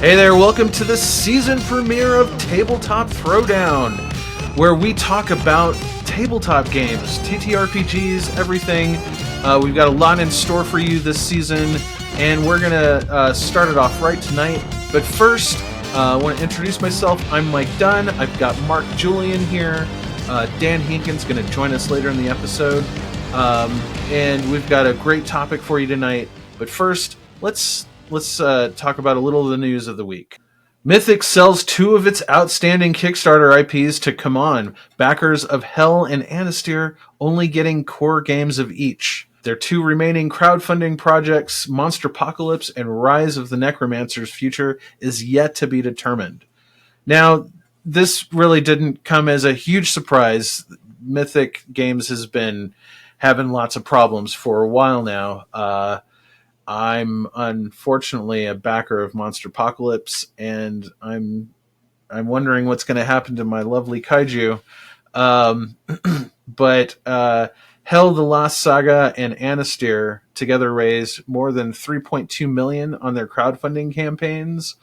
Hey there, welcome to the season premiere of Tabletop Throwdown, where we talk about tabletop games, TTRPGs, everything. We've got a lot in store for you this season, and we're going to start it off right tonight. But first, I want to introduce myself. I'm Mike Dunn. I've got Mark Julian here. Dan Hinkin's going to join us later in the episode. And we've got a great topic for you tonight. But first, let's talk about a little of the news of the week. Mythic sells 2 of its outstanding Kickstarter IPs to Come On, backers of Hell and Anastyr, only getting core games of each. Their 2 remaining crowdfunding projects, Monsterpocalypse and Rise of the Necromancer's future, is yet to be determined. Now, this really didn't come as a huge surprise. Mythic Games has been having lots of problems for a while now. I'm unfortunately a backer of Monsterpocalypse, and I'm wondering what's going to happen to my lovely kaiju. But Hell, the Lost Saga, and Anastyr together raised more than $3.2 million on their crowdfunding campaigns.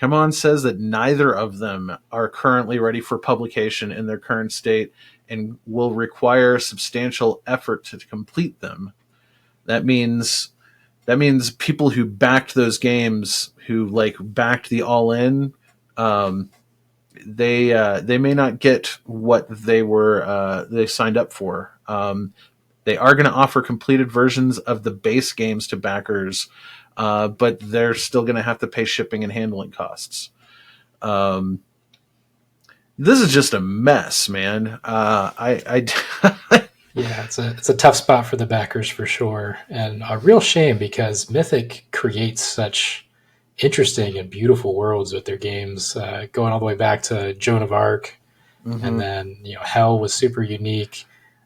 Come On says that neither of them are currently ready for publication in their current state and will require substantial effort to complete them. That means people who backed those games, who backed the all-in, they may not get what they signed up for. They are going to offer completed versions of the base games to backers, but they're still going to have to pay shipping and handling costs. This is just a mess, man. Yeah, it's a tough spot for the backers for sure, and a real shame because Mythic creates such interesting and beautiful worlds with their games, going all the way back to Joan of Arc, and then Hell was super unique.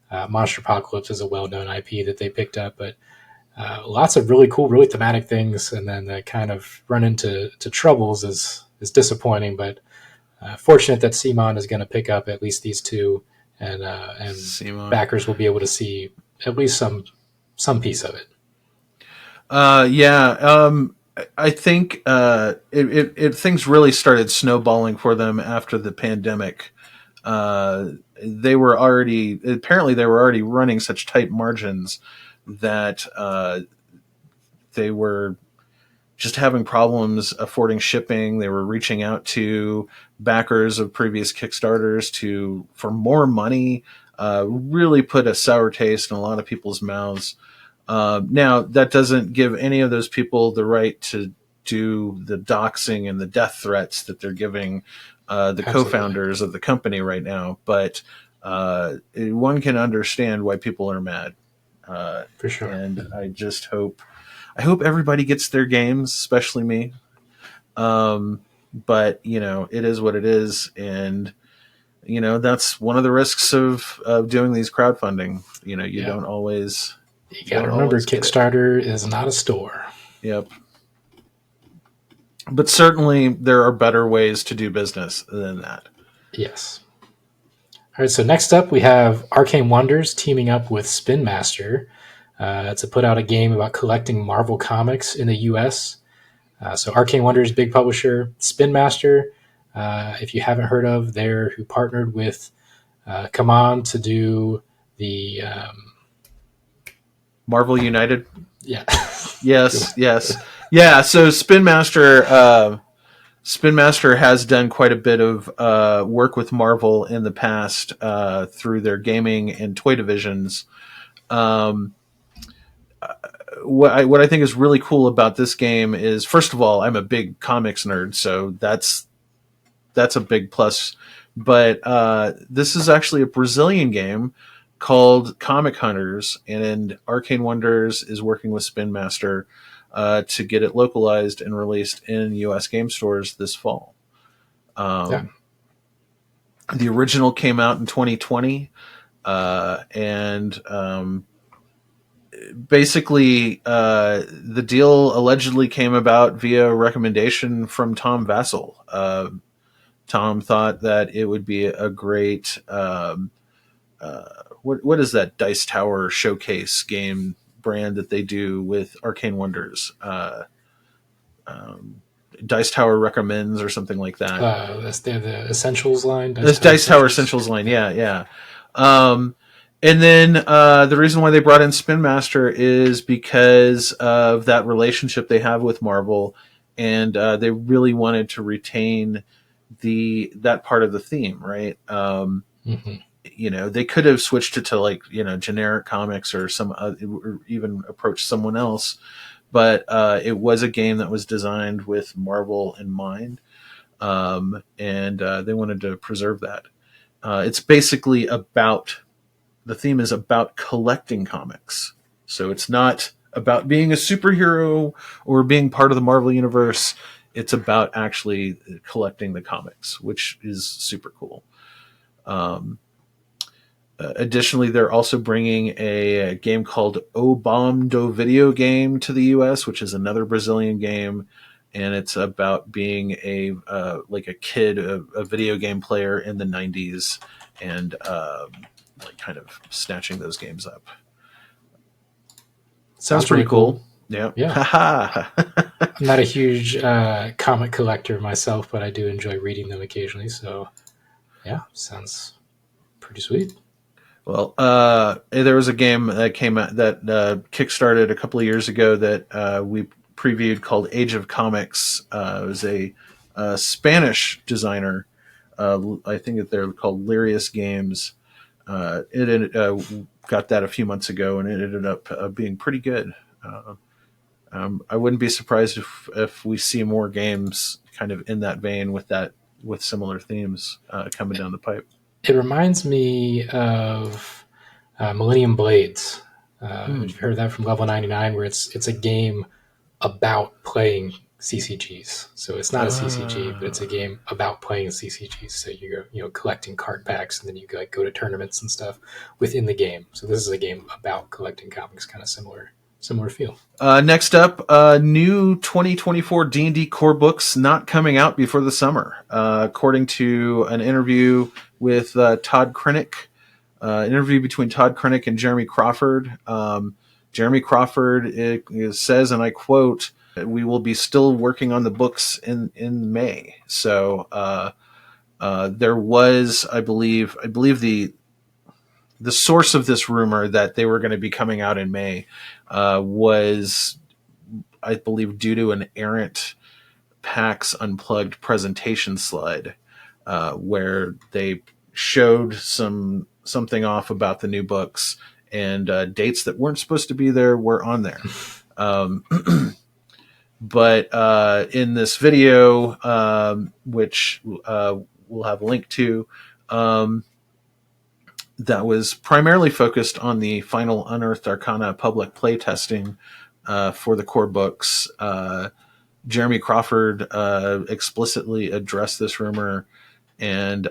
Monsterpocalypse is a well-known IP that they picked up, but lots of really cool, really thematic things, and then they kind of run into troubles is disappointing, but fortunate that CMON is going to pick up at least these 2. And backers will be able to see at least some piece of it. I think things really started snowballing for them after the pandemic. They were already running such tight margins that they were just having problems affording shipping. They were reaching out to backers of previous Kickstarters for more money, really put a sour taste in a lot of people's mouths. Now, that doesn't give any of those people the right to do the doxing and the death threats that they're giving the Absolutely. Co-founders of the company right now. But one can understand why people are mad. For sure. And I hope everybody gets their games, especially me. But it is what it is, and that's one of the risks of doing these crowdfunding. You don't always. You got to remember, Kickstarter is not a store. Yep. But certainly there are better ways to do business than that. Yes. All right. So next up, we have Arcane Wonders teaming up with Spin Master to put out a game about collecting Marvel comics in the U.S. So Arcane Wonders, big publisher. Spin Master, if you haven't heard of, they're who partnered with Come On to do the Marvel United. Yeah. Yes. Yeah. So Spin Master has done quite a bit of work with Marvel in the past through their gaming and toy divisions. What I think is really cool about this game is, first of all, I'm a big comics nerd, so that's a big plus. But this is actually a Brazilian game called Comic Hunters, and Arcane Wonders is working with Spin Master to get it localized and released in U.S. game stores this fall. The original came out in 2020, and basically, the deal allegedly came about via recommendation from Tom Vassell. Tom thought that it would be a great what is that Dice Tower showcase game brand that they do with Arcane Wonders? Dice Tower recommends or something like that. They have the Essentials line. This Dice Tower Essentials line, yeah. And then the reason why they brought in Spin Master is because of that relationship they have with Marvel, and they really wanted to retain that part of the theme, right? They could have switched it to like generic comics or or even approached someone else, but it was a game that was designed with Marvel in mind, and they wanted to preserve that. It's basically the theme is about collecting comics. So it's not about being a superhero or being part of the Marvel universe. It's about actually collecting the comics, which is super cool. Additionally, they're also bringing a game called O Bomb Do Video Game to the U.S., which is another Brazilian game, and it's about being a kid, a video game player in the 90s, and kind of snatching those games up. Sounds pretty cool. Yeah. I'm not a huge comic collector myself, but I do enjoy reading them occasionally. So, yeah, sounds pretty sweet. Well, there was a game that came out that kickstarted a couple of years ago that we previewed called Age of Comics. It was a Spanish designer. I think that they're called Lirius Games. It got that a few months ago, and it ended up being pretty good. I wouldn't be surprised if we see more games kind of in that vein with similar themes coming down the pipe. It reminds me of Millennium Blades. You've heard that from Level 99, where it's a game about playing CCGs. So it's not a CCG, but it's a game about playing CCGs. So you're collecting card packs, and then you go to tournaments and stuff within the game. So this is a game about collecting comics, kind of similar feel. Next up, new 2024 D&D core books not coming out before the summer. According to an interview with Todd Krennic, interview between Todd Krennic and Jeremy Crawford. Jeremy Crawford says, and I quote, "We will be still working on the books in May." So there was, I believe the source of this rumor that they were going to be coming out in May was, I believe, due to an errant PAX Unplugged presentation slide where they showed something off about the new books, and dates that weren't supposed to be there were on there. But in this video, which we'll have a link to, that was primarily focused on the final Unearthed Arcana public play testing for the core books. Jeremy Crawford explicitly addressed this rumor and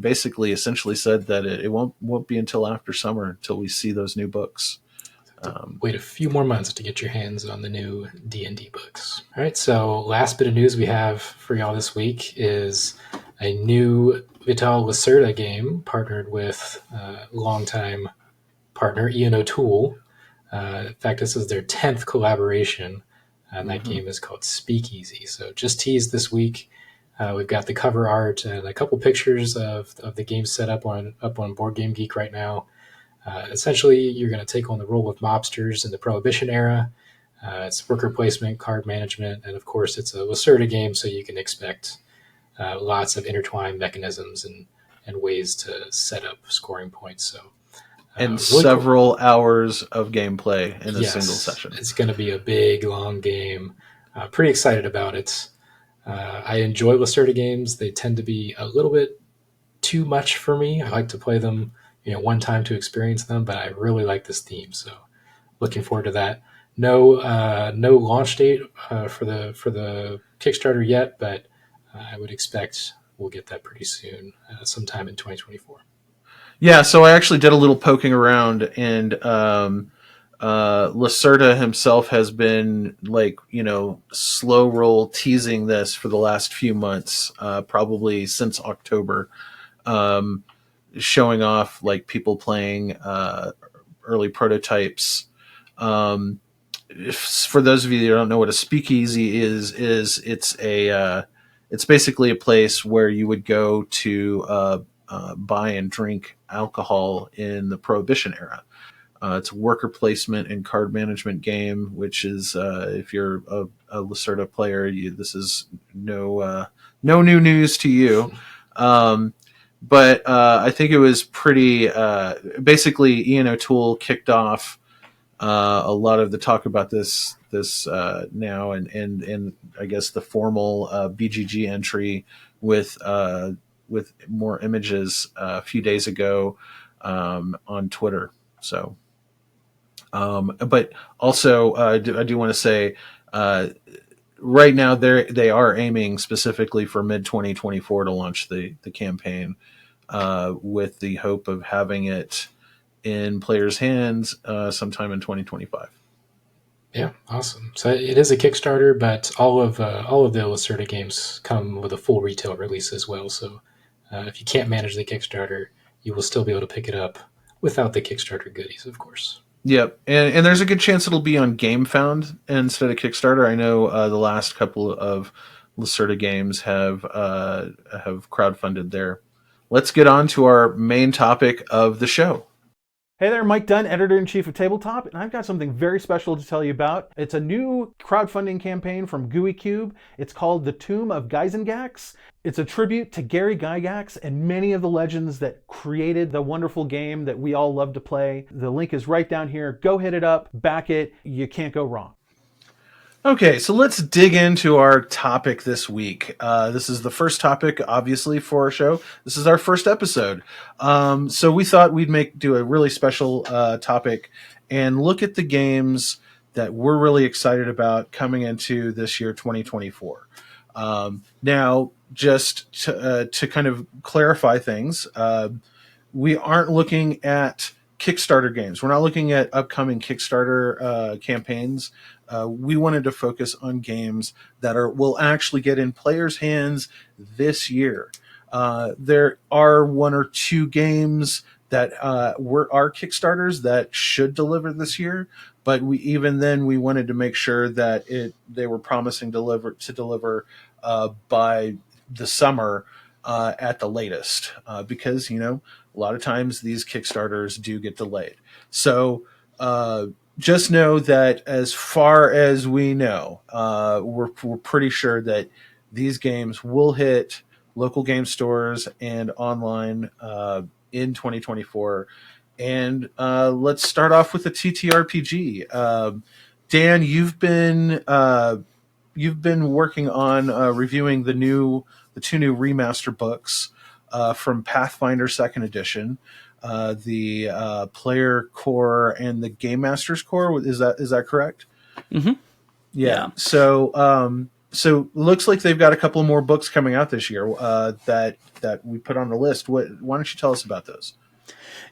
basically essentially said that it won't be until after summer until we see those new books. Wait a few more months to get your hands on the new D&D books. All right, so last bit of news we have for y'all this week is a new Vital Lacerda game partnered with longtime partner Ian O'Toole. In fact, this is their 10th collaboration, and that game is called Speakeasy. So just teased this week. We've got the cover art and a couple pictures of the game set up on Board Game Geek right now. Essentially, you're going to take on the role of mobsters in the Prohibition era. It's worker placement, card management, and of course, it's a Lacerda game, so you can expect lots of intertwined mechanisms and ways to set up scoring points. So, and really several hours of gameplay in a single session. It's going to be a big, long game. Pretty excited about it. I enjoy Lacerda games. They tend to be a little bit too much for me. I like to play them one time to experience them, but I really like this theme, so looking forward to that. No launch date for the Kickstarter yet, but I would expect we'll get that pretty soon, sometime in 2024. Yeah, so I actually did a little poking around, and Lacerda himself has been slow roll teasing this for the last few months, probably since October. Showing off people playing early prototypes, for those of you that don't know what a speakeasy is it's basically a place where you would go to buy and drink alcohol in the Prohibition era. It's a worker placement and card management game, which is if you're a Lacerda player, this is no new news to you. But I think it was pretty. Basically, Ian O'Toole kicked off a lot of the talk about this now, and I guess the formal BGG entry with more images a few days ago on Twitter. So. But also, I do want to say, right now they are aiming specifically for mid 2024 to launch the campaign, with the hope of having it in players' hands sometime in 2025. Yeah, awesome. So it is a Kickstarter, but all of the Lacerda games come with a full retail release as well. So if you can't manage the Kickstarter, you will still be able to pick it up without the Kickstarter goodies, of course. Yep, and there's a good chance it'll be on GameFound instead of Kickstarter. I know the last couple of Lacerda games have crowdfunded there. Let's get on to our main topic of the show. Hey there, Mike Dunn, Editor-in-Chief of Tabletop, and I've got something very special to tell you about. It's a new crowdfunding campaign from Gooey Cube. It's called The Tomb of Gyzengax. It's a tribute to Gary Gygax and many of the legends that created the wonderful game that we all love to play. The link is right down here. Go hit it up, back it. You can't go wrong. Okay, so let's dig into our topic this week. This is the first topic, obviously, for our show. This is our first episode. So we thought we'd do a really special topic and look at the games that we're really excited about coming into this year, 2024. Now, just to kind of clarify things, we aren't looking at Kickstarter games. We're not looking at upcoming Kickstarter campaigns. We wanted to focus on games that will actually get in players' hands this year. There are one or two games that are Kickstarters that should deliver this year, but we wanted to make sure that they were promising to deliver by the summer at the latest, because a lot of times these Kickstarters do get delayed. So just know that as far as we know, we're pretty sure that these games will hit local game stores and online in 2024. And let's start off with the TTRPG. Dan, you've been working on reviewing the two new remaster books from Pathfinder Second Edition. The player core and the game master's core. Is that correct? Mm-hmm. Yeah. So looks like they've got a couple more books coming out this year that we put on the list. Why don't you tell us about those?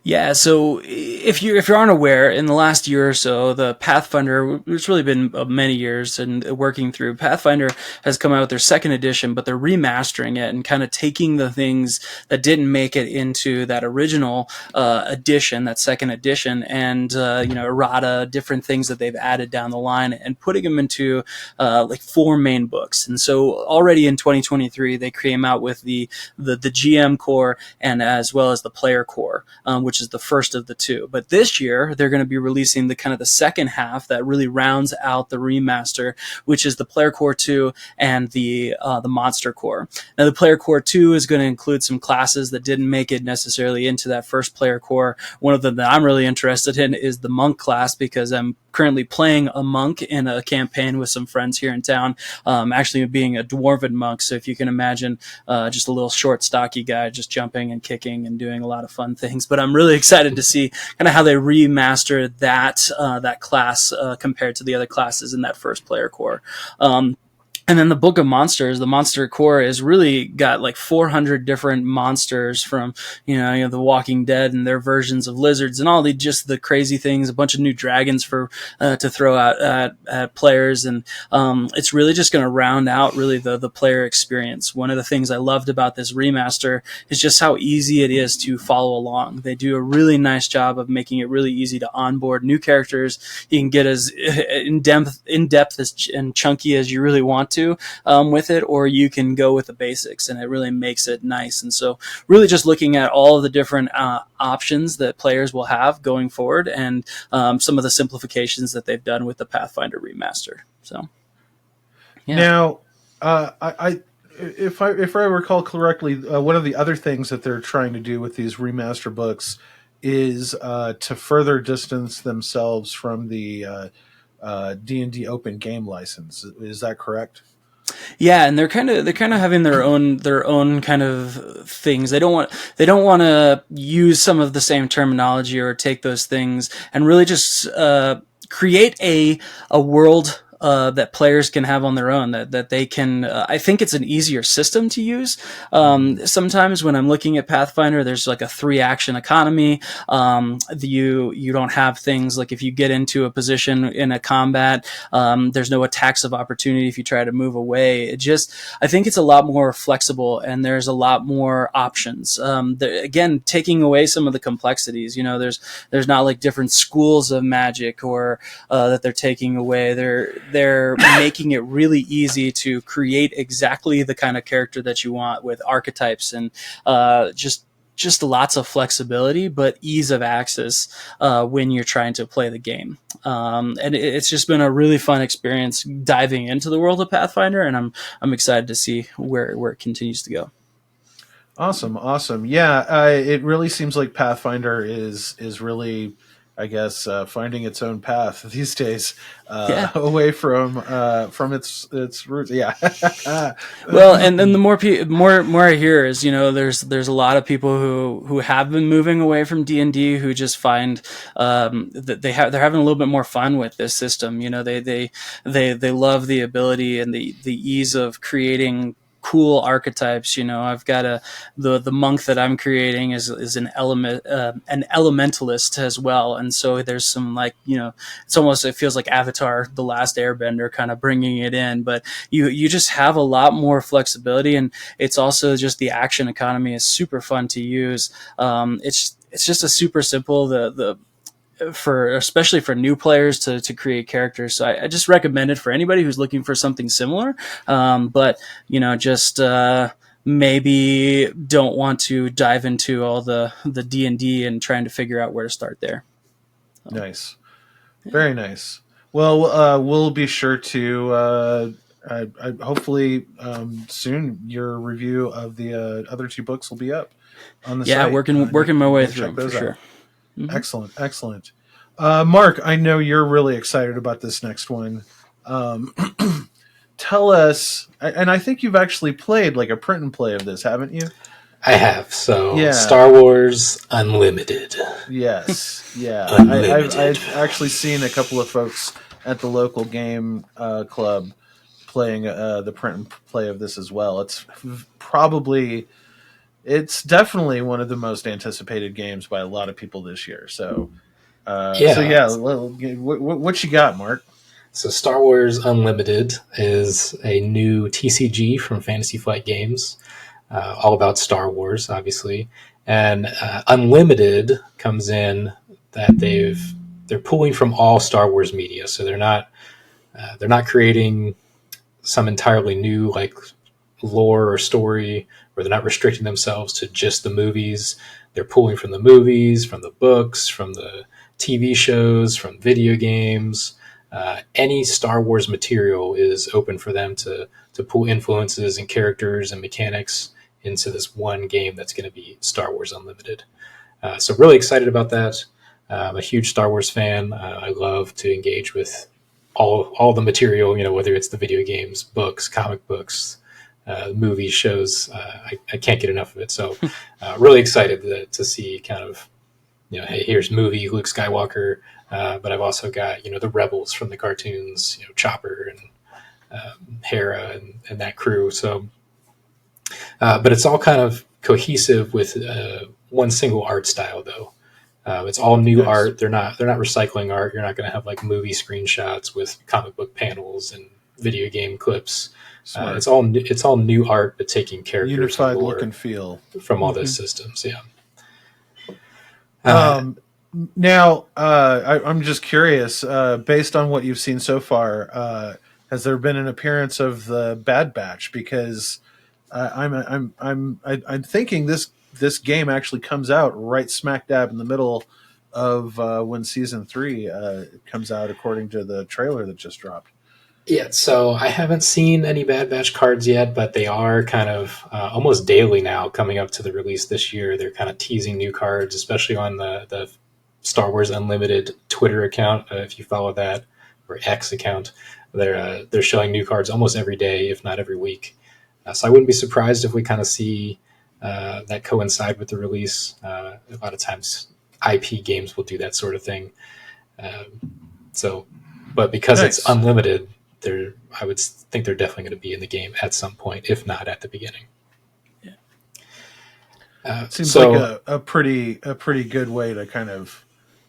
Yeah, so if you aren't aware, in the last year or so, the Pathfinder, it's really been many years and working through, Pathfinder has come out with their second edition, but they're remastering it and kind of taking the things that didn't make it into that original edition, that second edition, and errata, different things that they've added down the line, and putting them into like 4 main books. And so already in 2023, they came out with the GM core and as well as the player core, which is the first of the two. But this year, they're going to be releasing the second half that really rounds out the remaster, which is the Player Core 2 and the Monster Core. Now, the Player Core 2 is going to include some classes that didn't make it necessarily into that first Player Core. One of them that I'm really interested in is the Monk class, because I'm currently playing a monk in a campaign with some friends here in town, actually being a dwarven monk. So if you can imagine just a little short, stocky guy just jumping and kicking and doing a lot of fun things. But I'm really excited to see kind of how they remaster that class compared to the other classes in that first Player Core. And then the Book of Monsters, the Monster Core, is really got like 400 different monsters from, The Walking Dead and their versions of lizards and all just the crazy things, a bunch of new dragons for to throw out at players. And it's really just going to round out really the player experience. One of the things I loved about this remaster is just how easy it is to follow along. They do a really nice job of making it really easy to onboard new characters. You can get as in depth and chunky as you really want to with it, or you can go with the basics, and it really makes it nice. And so really just looking at all of the different options that players will have going forward, and some of the simplifications that they've done with the Pathfinder remaster. So yeah. Now, if I recall correctly, one of the other things that they're trying to do with these remaster books is to further distance themselves from the D&D open game license. Is that correct? Yeah, and they're kind of having their own kind of things. They don't want to use some of the same terminology or take those things, and really just create a world that players can have on their own, that they can, I think it's an easier system to use. Sometimes when I'm looking at Pathfinder, there's like a 3-action economy. You don't have things like if you get into a position in a combat, there's no attacks of opportunity if you try to move away. I think it's a lot more flexible, and there's a lot more options. Again, taking away some of the complexities, there's not like different schools of magic or that they're taking away. They're making it really easy to create exactly the kind of character that you want with archetypes and just lots of flexibility, but ease of access when you're trying to play the game. And it's just been a really fun experience diving into the world of Pathfinder, and I'm excited to see where it continues to go. Awesome. Yeah, it really seems like Pathfinder is really, I guess, finding its own path these days, away from its roots. Yeah. Well, and then the more I hear is, there's a lot of people who have been moving away from D&D who just find that they're having a little bit more fun with this system. They love the ability and the ease of creating cool archetypes. I've got the monk that I'm creating is an elementalist as well, and so there's some it feels like Avatar: The Last Airbender kind of bringing it in, but you just have a lot more flexibility, and it's also just the action economy is super fun to use. It's just a super simple especially for new players to create characters. So I just recommend it for anybody who's looking for something similar. But maybe don't want to dive into all the D&D and trying to figure out where to start there. Nice. Very nice. Well, we'll be sure to, hopefully soon your review of the other 2 books will be up on the site. Yeah, working my way through them for sure. Mm-hmm. Excellent. Mark, I know you're really excited about this next one. Tell us, and I think you've actually played like a print and play of this, haven't you? I have. So Star Wars Unlimited. Yes. Yeah. Unlimited. I've actually seen a couple of folks at the local game club playing the print and play of this as well. It's definitely one of the most anticipated games by a lot of people this year. So, what you got, Mark? So Star Wars Unlimited is a new TCG from Fantasy Flight Games, all about Star Wars, obviously. And Unlimited comes in that they're pulling from all Star Wars media. So they're not creating some entirely new like lore or story, where they're not restricting themselves to just the movies. They're pulling from the movies, from the books, from the TV shows, from video games. Any Star Wars material is open for them to pull influences and characters and mechanics into this one game that's going to be Star Wars Unlimited. So really excited about that. I'm a huge Star Wars fan. I love to engage with all the material, whether it's the video games, books, comic books, movies, shows. I can't get enough of it. So really excited to see kind of, hey, here's movie Luke Skywalker, but I've also got, the Rebels from the cartoons, Chopper Hera and that crew. So, but it's all kind of cohesive with one single art style, though. It's all new Nice. art. They're not recycling art. You're not going to have like movie screenshots with comic book panels and video game clips. Smart. It's all new art, but taking characters Unified and lore look and feel. from all those systems. Yeah. Now, I'm just curious. Based on what you've seen so far, has there been an appearance of the Bad Batch? Because I'm thinking this game actually comes out right smack dab in the middle of when season 3 comes out, according to the trailer that just dropped. Yeah, so I haven't seen any Bad Batch cards yet, but they are kind of almost daily now coming up to the release this year. They're kind of teasing new cards, especially on the Star Wars Unlimited Twitter account. If you follow that, or X account, they're showing new cards almost every day, if not every week. So I wouldn't be surprised if we kind of see that coincide with the release. A lot of times IP games will do that sort of thing. But because Nice. it's unlimited, I would think they're definitely going to be in the game at some point, if not at the beginning. Yeah. Seems like a pretty good way to kind of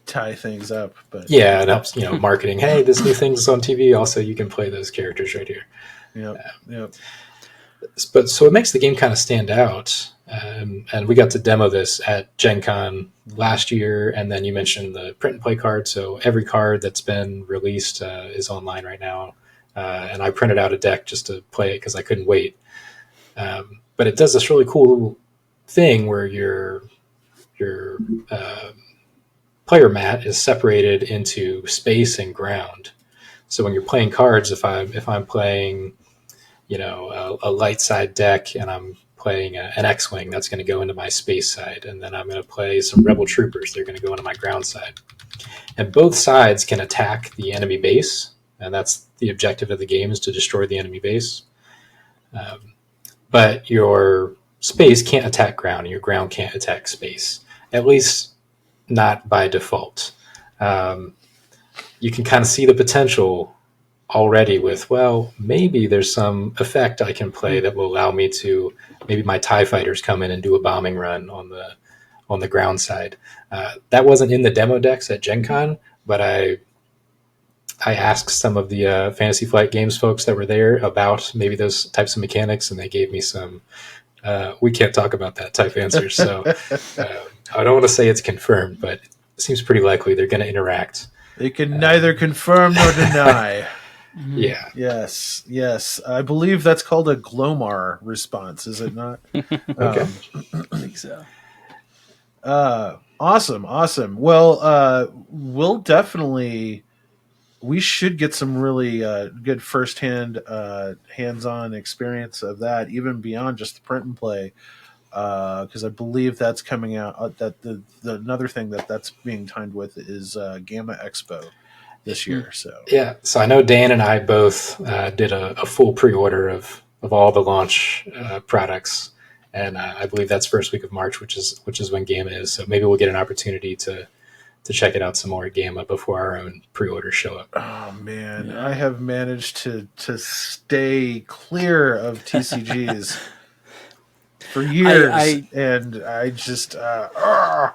tie things up. But yeah, it helps, marketing. Hey, this new thing's on TV. Also, you can play those characters right here. Yep. But so it makes the game kind of stand out. And we got to demo this at Gen Con last year, and then you mentioned the print and play card. So every card that's been released is online right now. And I printed out a deck just to play it because I couldn't wait. But it does this really cool thing where your player mat is separated into space and ground. So when you're playing cards, if I'm playing, a light side deck and I'm playing an X-Wing, that's going to go into my space side. And then I'm going to play some Rebel Troopers. They're going to go into my ground side. And both sides can attack the enemy base. And that's the objective of the game, is to destroy the enemy base. But your space can't attack ground, and your ground can't attack space. At least not by default. You can kind of see the potential already with, maybe there's some effect I can play that will allow me to, maybe my TIE fighters come in and do a bombing run on the ground side. That wasn't in the demo decks at Gen Con, but I asked some of the Fantasy Flight Games folks that were there about maybe those types of mechanics, and they gave me some we can't talk about that type answers. So I don't want to say it's confirmed, but it seems pretty likely they're going to interact. They can neither confirm nor deny. Yeah. Yes. I believe that's called a Glomar response, is it not? Okay. I think so. Awesome. Well, we'll definitely... We should get some really good firsthand, hands-on experience of that, even beyond just the print and play, because I believe that's coming out. That the another thing that's being timed with is Gamma Expo this year. So I know Dan and I both did a full pre-order of all the launch products, and I believe that's first week of March, which is when Gamma is. So maybe we'll get an opportunity to check it out some more at Gamma before our own pre-orders show up. Oh man, I have managed to stay clear of TCGs for years, and I just Star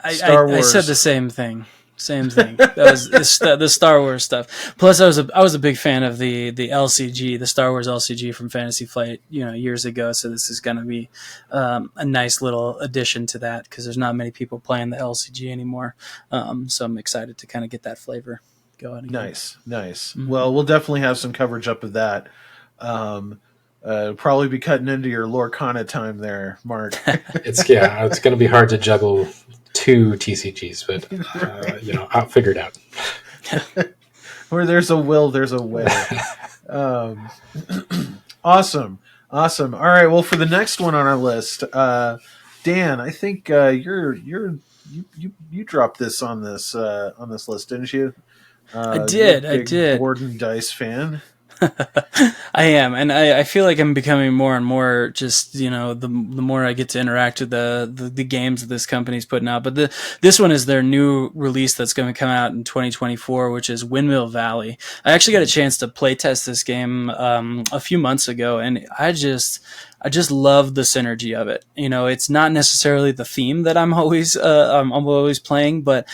Wars. I said the same thing. That was the Star Wars stuff. Plus, I was a big fan of the LCG, the Star Wars LCG from Fantasy Flight, years ago. So this is going to be a nice little addition to that, because there's not many people playing the LCG anymore. So I'm excited to kind of get that flavor going again. Nice. Mm-hmm. Well, we'll definitely have some coverage up of that. Probably be cutting into your Lorcana time there, Mark. It's going to be hard to juggle 2 TCGs, but I'll figure it out. Where there's a will, there's a way. Awesome. All right. Well, for the next one on our list, Dan, I think you dropped this on this list, didn't you? I did. Gordon Dice fan. I am, and I feel like I'm becoming more and more just, the more I get to interact with the games that this company's putting out. But this one is their new release that's going to come out in 2024, which is Windmill Valley. I actually got a chance to play test this game a few months ago, and I just love the synergy of it. It's not necessarily the theme that I'm always playing, but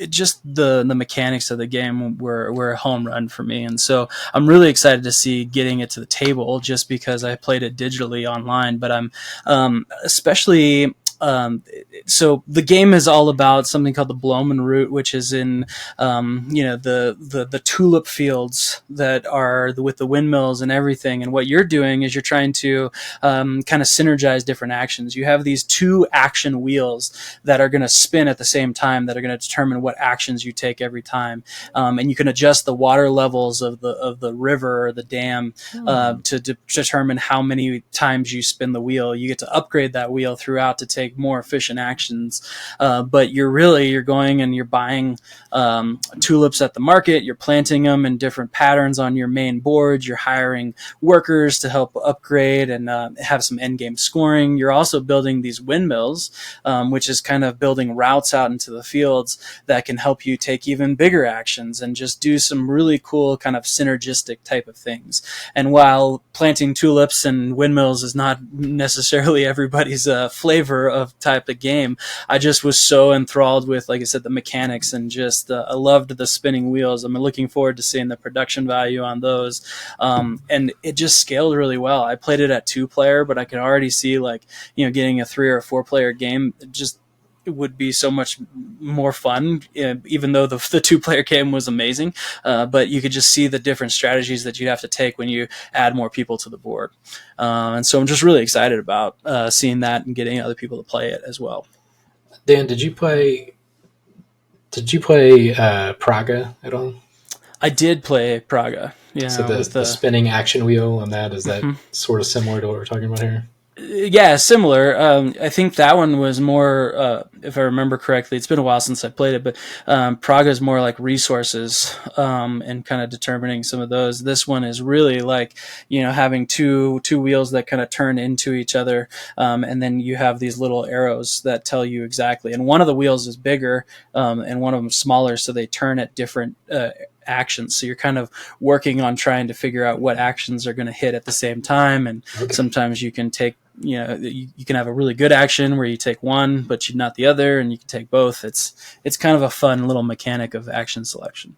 just the mechanics of the game were a home run for me, and so I'm really excited to see getting it to the table. Just because I played it digitally online, but I'm especially. So the game is all about something called the Bloemen route, which is in, the tulip fields that are with the windmills and everything. And what you're doing is you're trying to kind of synergize different actions. You have these 2 action wheels that are going to spin at the same time that are going to determine what actions you take every time. And you can adjust the water levels of the river or the dam to determine how many times you spin the wheel. You get to upgrade that wheel throughout to take more efficient actions, but you're going and you're buying tulips at the market. You're planting them in different patterns on your main board. You're hiring workers to help upgrade and have some end game scoring. You're also building these windmills, which is kind of building routes out into the fields that can help you take even bigger actions and just do some really cool kind of synergistic type of things. And while planting tulips and windmills is not necessarily everybody's flavor of type of game, I just was so enthralled with, like I said, the mechanics, and just I loved the spinning wheels. I'm looking forward to seeing the production value on those, and it just scaled really well. I played it at 2-player, but I could already see getting a 3 or 4-player game just it would be so much more fun, even though the 2-player game was amazing. But you could just see the different strategies that you'd have to take when you add more people to the board. And so I'm just really excited about seeing that and getting other people to play it as well. Dan, did you play Praga at all? I did play Praga. Yeah. So the spinning action wheel on that, is that sort of similar to what we're talking about here? Yeah, similar. I think that one was more, if I remember correctly, it's been a while since I played it, but Praga is more like resources and kind of determining some of those. This one is really like, having two wheels that kind of turn into each other, and then you have these little arrows that tell you exactly. And one of the wheels is bigger and one of them smaller, so they turn at different actions. So you're kind of working on trying to figure out what actions are going to hit at the same time. And sometimes you can take, you can have a really good action where you take one, but not the other, and you can take both. It's kind of a fun little mechanic of action selection.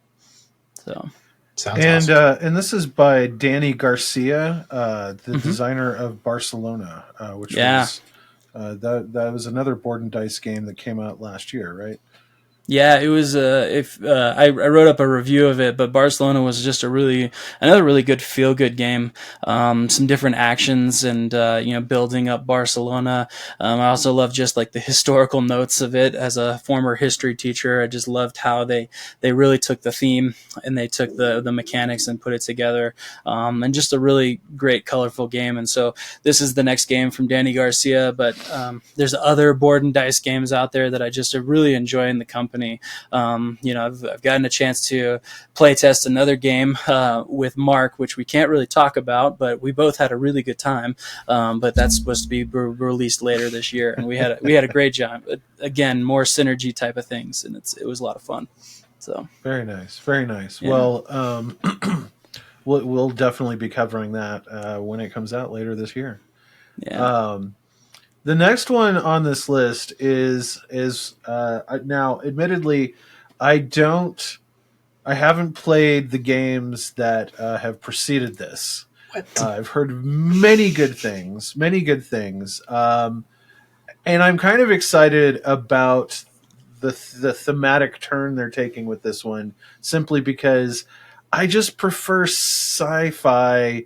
So. Sounds awesome. And this is by Danny Garcia, the designer of Barcelona, which was that was another board and dice game that came out last year, right? Yeah, it was. I wrote up a review of it, but Barcelona was just another really good feel good game. Some different actions and building up Barcelona. I also love just like the historical notes of it. As a former history teacher, I just loved how they really took the theme and they took the mechanics and put it together. And just a really great, colorful game. And so this is the next game from Danny Garcia, but there's other board and dice games out there that I just really enjoy in the company. I've gotten a chance to play test another game with Mark, which we can't really talk about, but we both had a really good time. But that's supposed to be released later this year, and we had a great job. Again, more synergy type of things, and it was a lot of fun. So very nice, very nice. Yeah. Well, we'll definitely be covering that when it comes out later this year. Yeah. The next one on this list is now, admittedly, I haven't played the games that have preceded this. I've heard many good things, and I'm kind of excited about the thematic turn they're taking with this one, simply because I just prefer sci-fi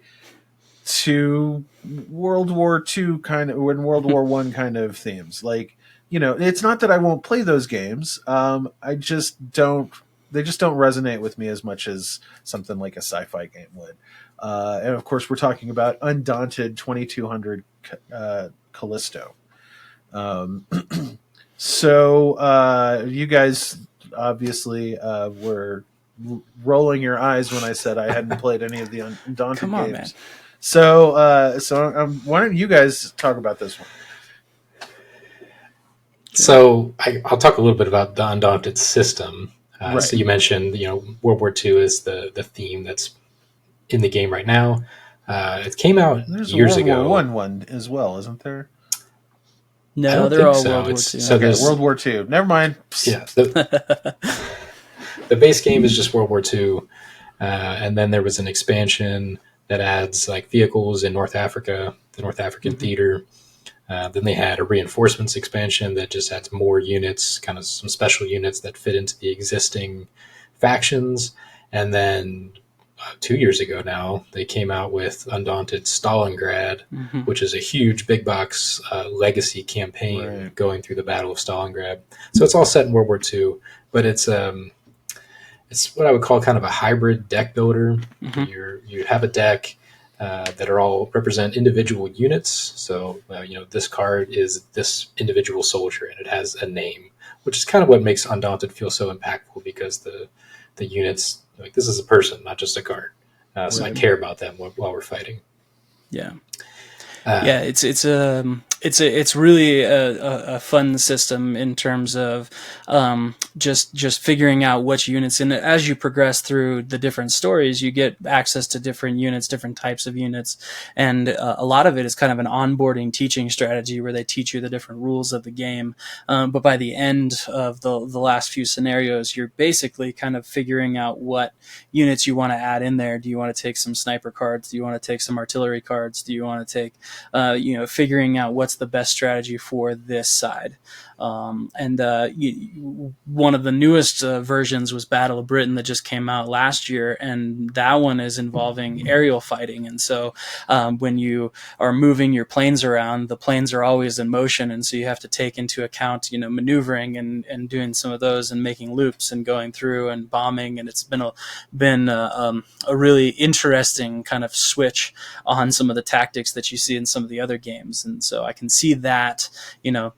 to World War II kind of, and World War I kind of themes. Like, it's not that I won't play those games. I just don't. They just don't resonate with me as much as something like a sci-fi game would. And of course, we're talking about Undaunted 2200 Callisto. So you guys obviously were rolling your eyes when I said I hadn't played any of the Undaunted Come on, games. man. So why don't you guys talk about this one? So I'll talk a little bit about the Undaunted system. Right. So you mentioned, World War II is the theme that's in the game right now. It came out There's years a World ago. War one as well, isn't there? I No, don't they're think all so. World War II. So Okay, there's World War II. Never mind. yeah. The base game is just World War II, and then there was an expansion that adds like vehicles in North Africa, the North African theater. Then they had a reinforcements expansion that just adds more units, kind of some special units that fit into the existing factions. And then 2 years ago now, they came out with Undaunted Stalingrad, which is a huge big box legacy campaign going through the Battle of Stalingrad. So it's all set in World War II, but it's what I would call kind of a hybrid deck builder. You have a deck that are all represent individual units. So, this card is this individual soldier and it has a name, which is kind of what makes Undaunted feel so impactful, because the units, like, this is a person, not just a card. So I care about them while we're fighting. Yeah. It's really a fun system in terms of just figuring out which units. And as you progress through the different stories, you get access to different units, different types of units, and a lot of it is kind of an onboarding teaching strategy where they teach you the different rules of the game. But by the end of the last few scenarios, you're basically kind of figuring out what units you want to add in there. Do you want to take some sniper cards? Do you want to take some artillery cards? Do you want to take figuring out what's the best strategy for this side. One of the newest versions was Battle of Britain that just came out last year, and that one is involving aerial fighting. And so when you are moving your planes around, the planes are always in motion, and so you have to take into account maneuvering and doing some of those and making loops and going through and bombing. And it's been a really interesting kind of switch on some of the tactics that you see in some of the other games. And so I can see that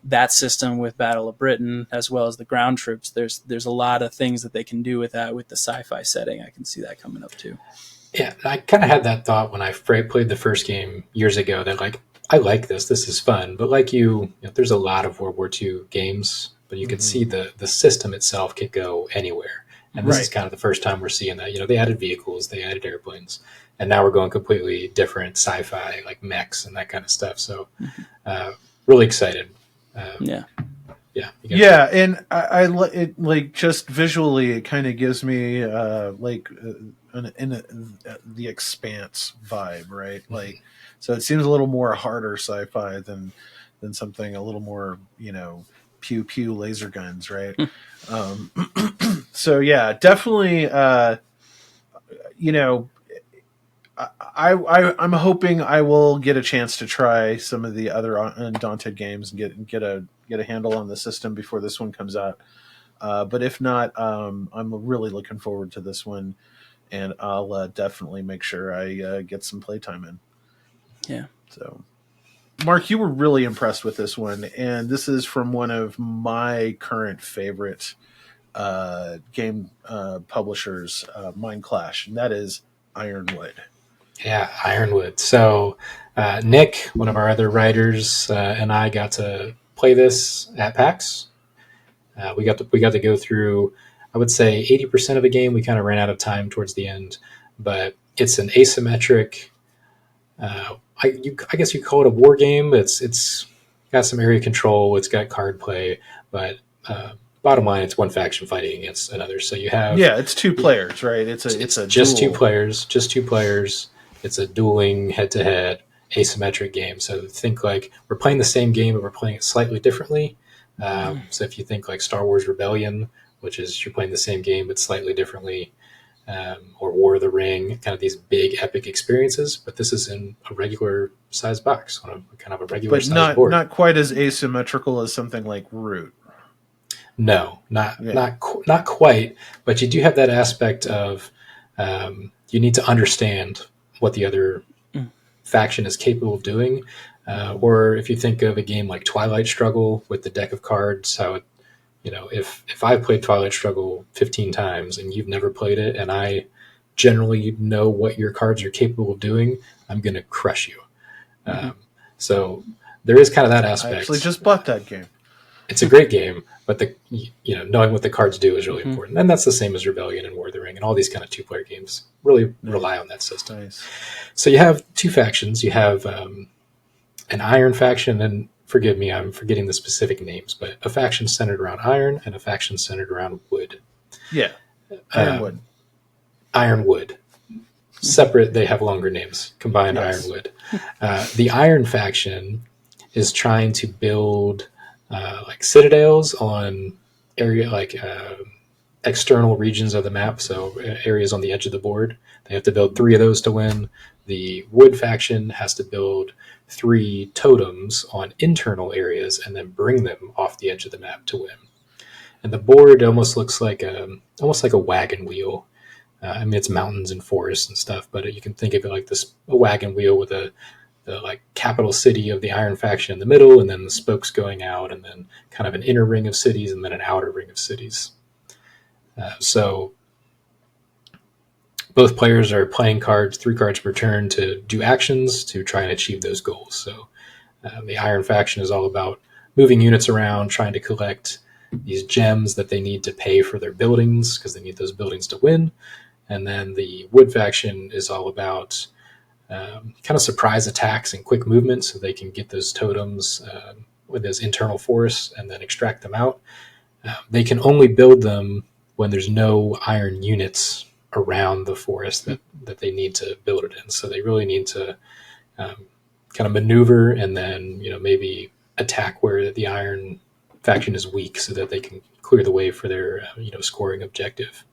that system with Battle of Britain, as well as the ground troops, there's a lot of things that they can do with that, with the sci-fi setting. I can see that coming up too. Yeah, I kind of had that thought when I played the first game years ago, that like, I like this is fun, but like there's a lot of World War II games, but you can see the system itself could go anywhere. And this is kind of the first time we're seeing that. They added vehicles, they added airplanes, and now we're going completely different sci-fi, like mechs and that kind of stuff. So really excited. And I it, like, just visually, it kind of gives me the Expanse vibe, right? Like, so it seems a little more harder sci-fi than something a little more pew pew laser guns, right? So yeah, definitely. I'm hoping I will get a chance to try some of the other Undaunted games and get a handle on the system before this one comes out. But if not, I'm really looking forward to this one, and I'll definitely make sure I get some playtime in. Yeah. So, Mark, you were really impressed with this one, and this is from one of my current favorite game publishers, Mind Clash, and that is Ironwood. Yeah, Ironwood. So Nick, one of our other writers, and I got to play this at PAX. We got to go through, I would say, 80% of the game. We kind of ran out of time towards the end, but it's an asymmetric. I guess you call it a war game. It's got some area control. It's got card play, but bottom line, it's one faction fighting against another. So you have it's two players, right? It's a just duel. Just two players. It's a dueling head-to-head asymmetric game. So think like we're playing the same game, but we're playing it slightly differently. So if you think like Star Wars Rebellion, which is you're playing the same game but slightly differently, or War of the Ring, kind of these big epic experiences. But this is in a regular size box on a kind of a regular size board. Not quite as asymmetrical as something like Root. No, not quite. But you do have that aspect of you need to understand what the other faction is capable of doing. Or if you think of a game like Twilight Struggle with the deck of cards, how it, if I've played Twilight Struggle 15 times and you've never played it, and I generally know what your cards are capable of doing, I'm going to crush you. So there is kind of that aspect. I actually just bought that game. It's a great game, but knowing what the cards do is really important. And that's the same as Rebellion and War of the Ring and all these kind of 2-player games really rely on that system. Nice. So you have 2 factions. You have an Iron faction, and forgive me, I'm forgetting the specific names, but a faction centered around iron and a faction centered around wood. Yeah. Ironwood. Ironwood. Separate, they have longer names. Combined Ironwood. The Iron faction is trying to build like citadels on external regions of the map, so areas on the edge of the board. They have to build 3 of those to win. The Wood faction has to build 3 totems on internal areas and then bring them off the edge of the map to win. And the board almost looks like a wagon wheel. I mean, it's mountains and forests and stuff, but you can think of it like a wagon wheel with the like capital city of the Iron faction in the middle, and then the spokes going out, and then kind of an inner ring of cities, and then an outer ring of cities. So both players are playing 3 cards per turn to do actions to try and achieve those goals. So the Iron faction is all about moving units around, trying to collect these gems that they need to pay for their buildings because they need those buildings to win. And then the Wood faction is all about kind of surprise attacks and quick movement so they can get those totems with those internal forests and then extract them out. They can only build them when there's no iron units around the forest that they need to build it in. So they really need to kind of maneuver and then maybe attack where the Iron faction is weak so that they can clear the way for their scoring objective.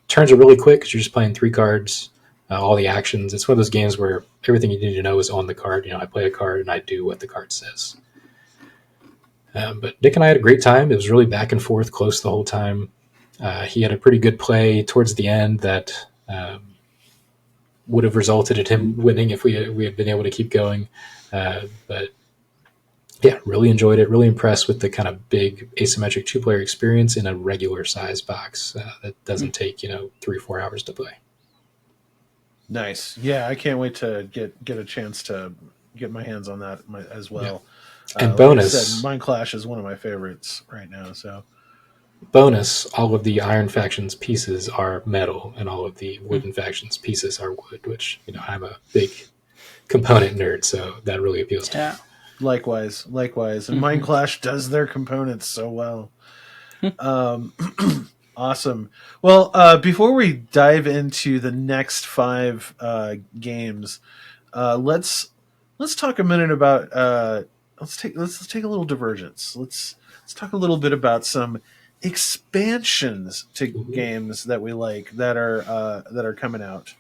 Turns are really quick because you're just playing 3 cards. All the actions. It's one of those games where everything you need to know is on the card. I play a card and I do what the card says. But Nick and I had a great time. It was really back and forth, close the whole time. He had a pretty good play towards the end that would have resulted in him winning if we had been able to keep going. But yeah, really enjoyed it. Really impressed with the kind of big asymmetric 2-player experience in a regular size box that doesn't take 3 or 4 hours to play. Nice. Yeah, I can't wait to get a chance to get my hands on that as well. Yeah. And bonus, like I said, Mind Clash is one of my favorites right now. So, bonus, all of the Iron faction's pieces are metal, and all of the Wooden faction's pieces are wood. Which I'm a big component nerd, so that really appeals to me. Likewise, and Mind Clash does their components so well. Awesome. Well, before we dive into the next 5 games, let's talk a minute about let's take a little divergence. Let's talk a little bit about some expansions to games that we like that are coming out.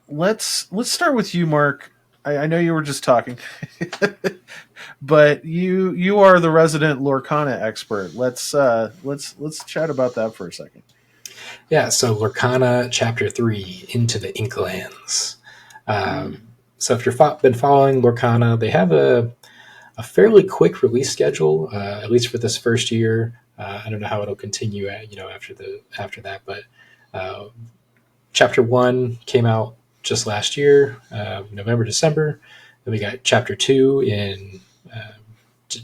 Let's start with you, Mark. I know you were just talking, but you are the resident Lorcana expert. Let's chat about that for a second. Yeah, so Lorcana Chapter 3, Into the Inklands. So if you've been following Lorcana, they have a fairly quick release schedule, at least for this first year. I don't know how it'll continue after that, but Chapter 1 came out just last year, November, December. Then we got Chapter 2 in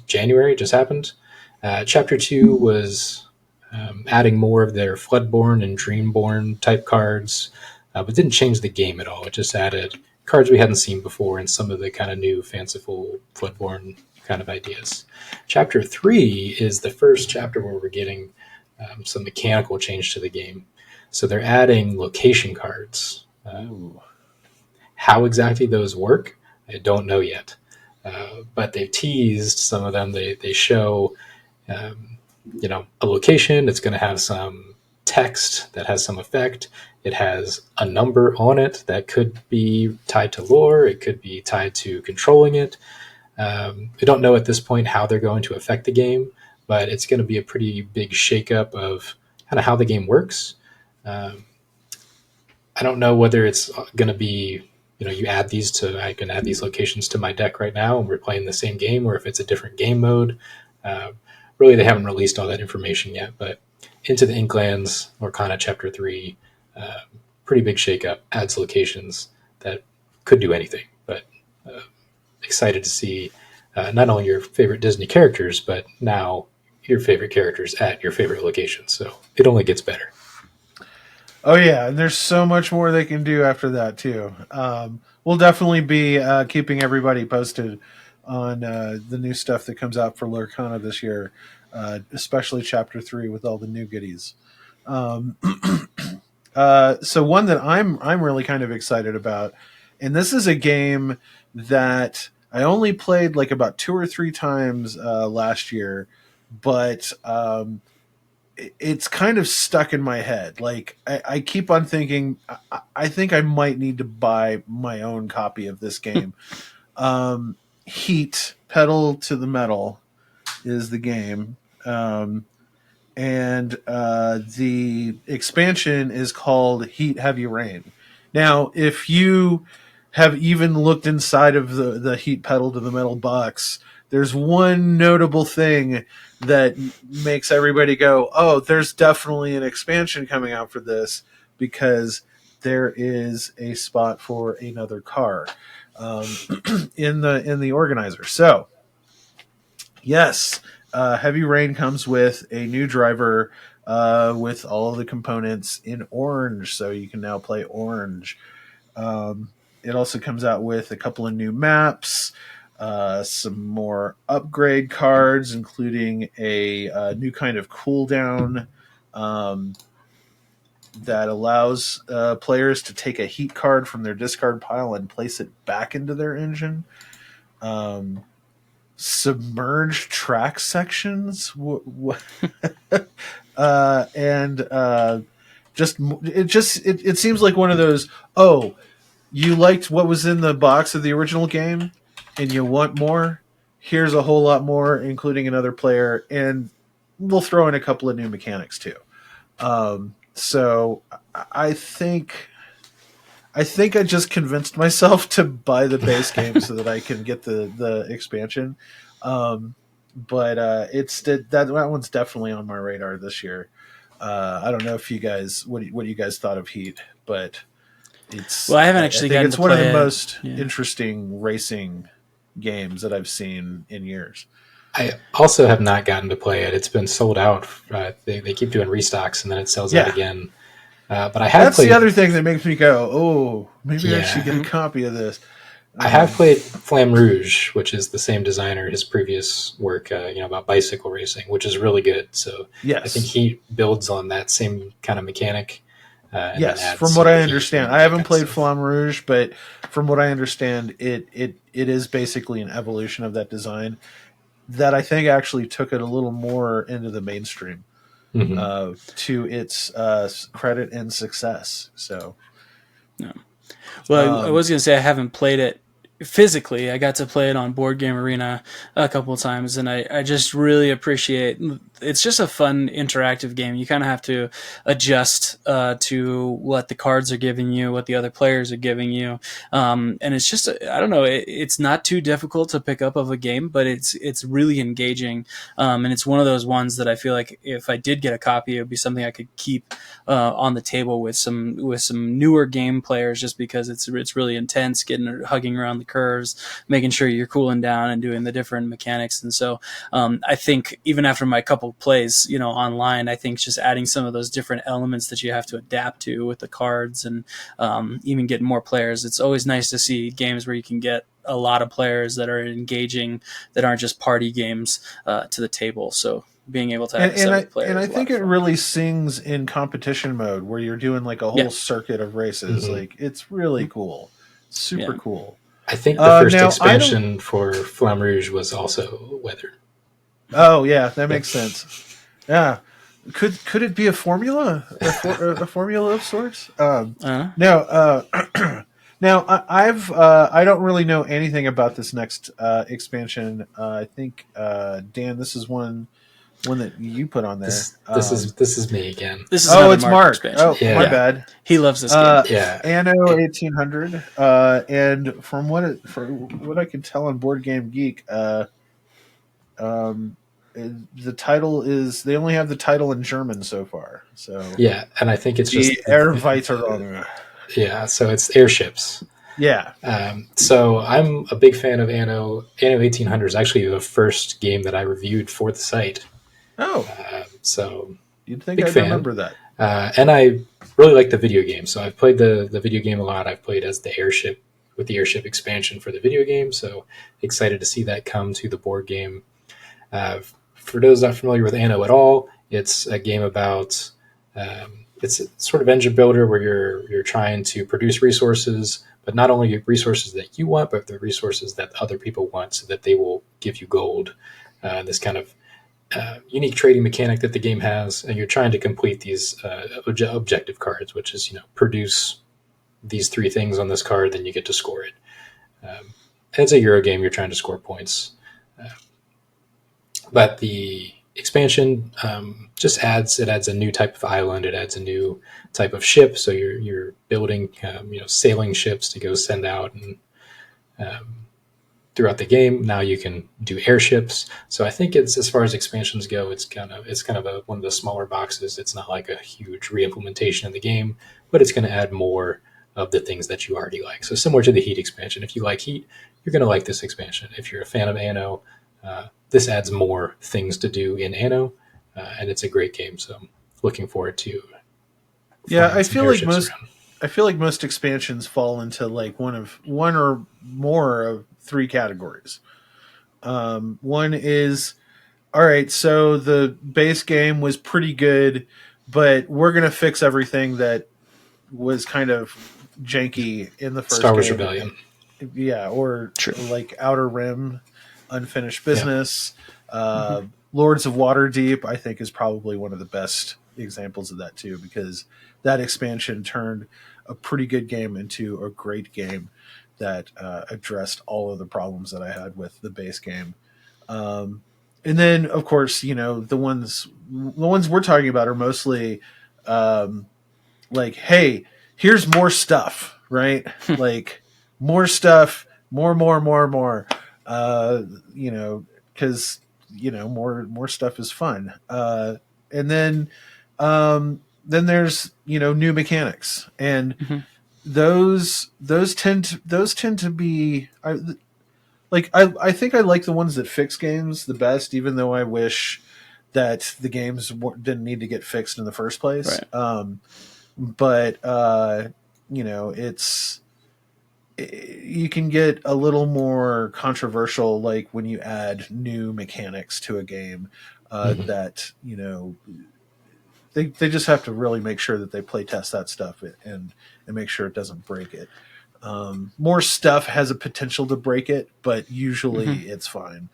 January, just happened. Chapter 2 was adding more of their Floodborn and Dreamborn type cards, but didn't change the game at all. It just added cards we hadn't seen before and some of the kind of new fanciful Floodborn kind of ideas. Chapter 3 is the first chapter where we're getting some mechanical change to the game. So they're adding location cards. How exactly those work, I don't know yet. But they've teased some of them. They show, a location. It's going to have some text that has some effect. It has a number on it that could be tied to lore. It could be tied to controlling it. We don't know at this point how they're going to affect the game, but it's going to be a pretty big shakeup of kind of how the game works. I don't know whether it's going to be, I can add these locations to my deck right now and we're playing the same game, or if it's a different game mode. Really, they haven't released all that information yet, but Into the Inklands, Lorcana Chapter 3, pretty big shakeup, adds locations that could do anything, but excited to see not only your favorite Disney characters, but now your favorite characters at your favorite locations. So it only gets better. Oh yeah, and there's so much more they can do after that too. We'll definitely be keeping everybody posted on the new stuff that comes out for Lorcana this year, especially Chapter 3 with all the new goodies. So one that I'm really kind of excited about, and this is a game that I only played like about 2 or 3 times last year, but it's kind of stuck in my head. Like I keep on thinking, I think I might need to buy my own copy of this game. Heat, Pedal to the Metal is the game. And the expansion is called Heat Heavy Rain. Now, if you have even looked inside of the Heat Pedal to the Metal box, there's one notable thing that makes everybody go, oh, there's definitely an expansion coming out for this, because there is a spot for another car in the organizer. So, yes, Heavy Rain comes with a new driver with all of the components in orange, so you can now play orange. It also comes out with a couple of new maps, some more upgrade cards, including a new kind of cooldown that allows players to take a heat card from their discard pile and place it back into their engine. Submerged track sections, and it seems like one of those, oh, you liked what was in the box of the original game and you want more, here's a whole lot more, including another player, and we'll throw in a couple of new mechanics too. So I think I just convinced myself to buy the base game so that I can get the expansion. But that one's definitely on my radar this year. I don't know if you guys what you guys thought of Heat, but I haven't actually gotten it's to one of play the it. most Yeah. interesting racing games that I've seen in years. I also have not gotten to play it. It's been sold out. They keep doing restocks and then it sells out again. But I have played. That's the other thing that makes me go, oh, maybe I should get a Mm-hmm. copy of this. I have played Flamme Rouge, which is the same designer, his previous work, about bicycle racing, which is really good. So Yes. I think he builds on that same kind of mechanic. Yes, from what I understand. I haven't played Flamme Rouge, but from what I understand, it is basically an evolution of that design that I think actually took it a little more into the mainstream to its credit and success. So, No. Well, I was going to say I haven't played it physically. I got to play it on Board Game Arena a couple of times, and I just really appreciate. It's just a fun interactive game. You kind of have to adjust to what the cards are giving you, what the other players are giving you, and it's just I don't know. It's not too difficult to pick up of a game, but it's really engaging, and it's one of those ones that I feel like if I did get a copy, it would be something I could keep on the table with some newer game players, just because it's really intense, hugging around the curves, making sure you're cooling down and doing the different mechanics. And so I think even after my couple plays, online, I think just adding some of those different elements that you have to adapt to with the cards and even getting more players. It's always nice to see games where you can get a lot of players that are engaging, that aren't just party games to the table. So being able to have several players. And I think it really sings in competition mode where you're doing like a whole circuit of races. Like it's really cool. Super cool. I think the first expansion for Flamme Rouge was also weather. Oh yeah, that makes sense. Yeah, could it be a formula, a formula of sorts? No. Now I don't really know anything about this next expansion. I think Dan, this is one that you put on there. This is me again. This is it's Mark. Expansion. Oh, my bad. He loves this game. Anno 1800, and from what I can tell on Board Game Geek, the title is, they only have the title in German so far. So Yeah, and I think it's just the Erweiterung. Yeah, so it's airships. Yeah. So I'm a big fan of Anno. Anno 1800 is actually the first game that I reviewed for the site. Oh, So you'd think big I'd fan. remember that. And I really like the video game. So I've played the video game a lot. I've played as the airship with the airship expansion for the video game. So excited to see that come to the board game. For those not familiar with Anno at all, it's a game about it's a sort of engine builder where you're trying to produce resources, but not only resources that you want, but the resources that other people want, so that they will give you gold. This kind of unique trading mechanic that the game has, and you're trying to complete these objective cards, which is produce these 3 things on this card, then you get to score it. It's a Euro game; you're trying to score points. But the expansion just adds a new type of island. It adds a new type of ship. So you're building sailing ships to go send out and throughout the game. Now you can do airships. So I think it's, as far as expansions go, it's kind of one of the smaller boxes. It's not like a huge re-implementation of the game, but it's going to add more of the things that you already like. So similar to the Heat expansion. If you like Heat, you're going to like this expansion. If you're a fan of Anno, this adds more things to do in Anno, and it's a great game. So I'm looking forward to. Yeah, I feel like most expansions fall into like one or more of 3 categories. One is, all right, so the base game was pretty good, but we're going to fix everything that was kind of janky in the first Star Wars game. Rebellion. Yeah, or like Outer Rim, Unfinished Business. Yeah. Lords of Waterdeep, I think, is probably one of the best examples of that too, because that expansion turned a pretty good game into a great game that addressed all of the problems that I had with the base game. And then, of course, the ones we're talking about are mostly like, hey, here's more stuff, right? Like more stuff, more. Because more stuff is fun. And then there's new mechanics, and those tend to be I think I like the ones that fix games the best, even though I wish that the games didn't need to get fixed in the first place. Right. But it's, you can get a little more controversial, like when you add new mechanics to a game that they just have to really make sure that they play test that stuff and make sure it doesn't break it. More stuff has a potential to break it, but usually it's fine.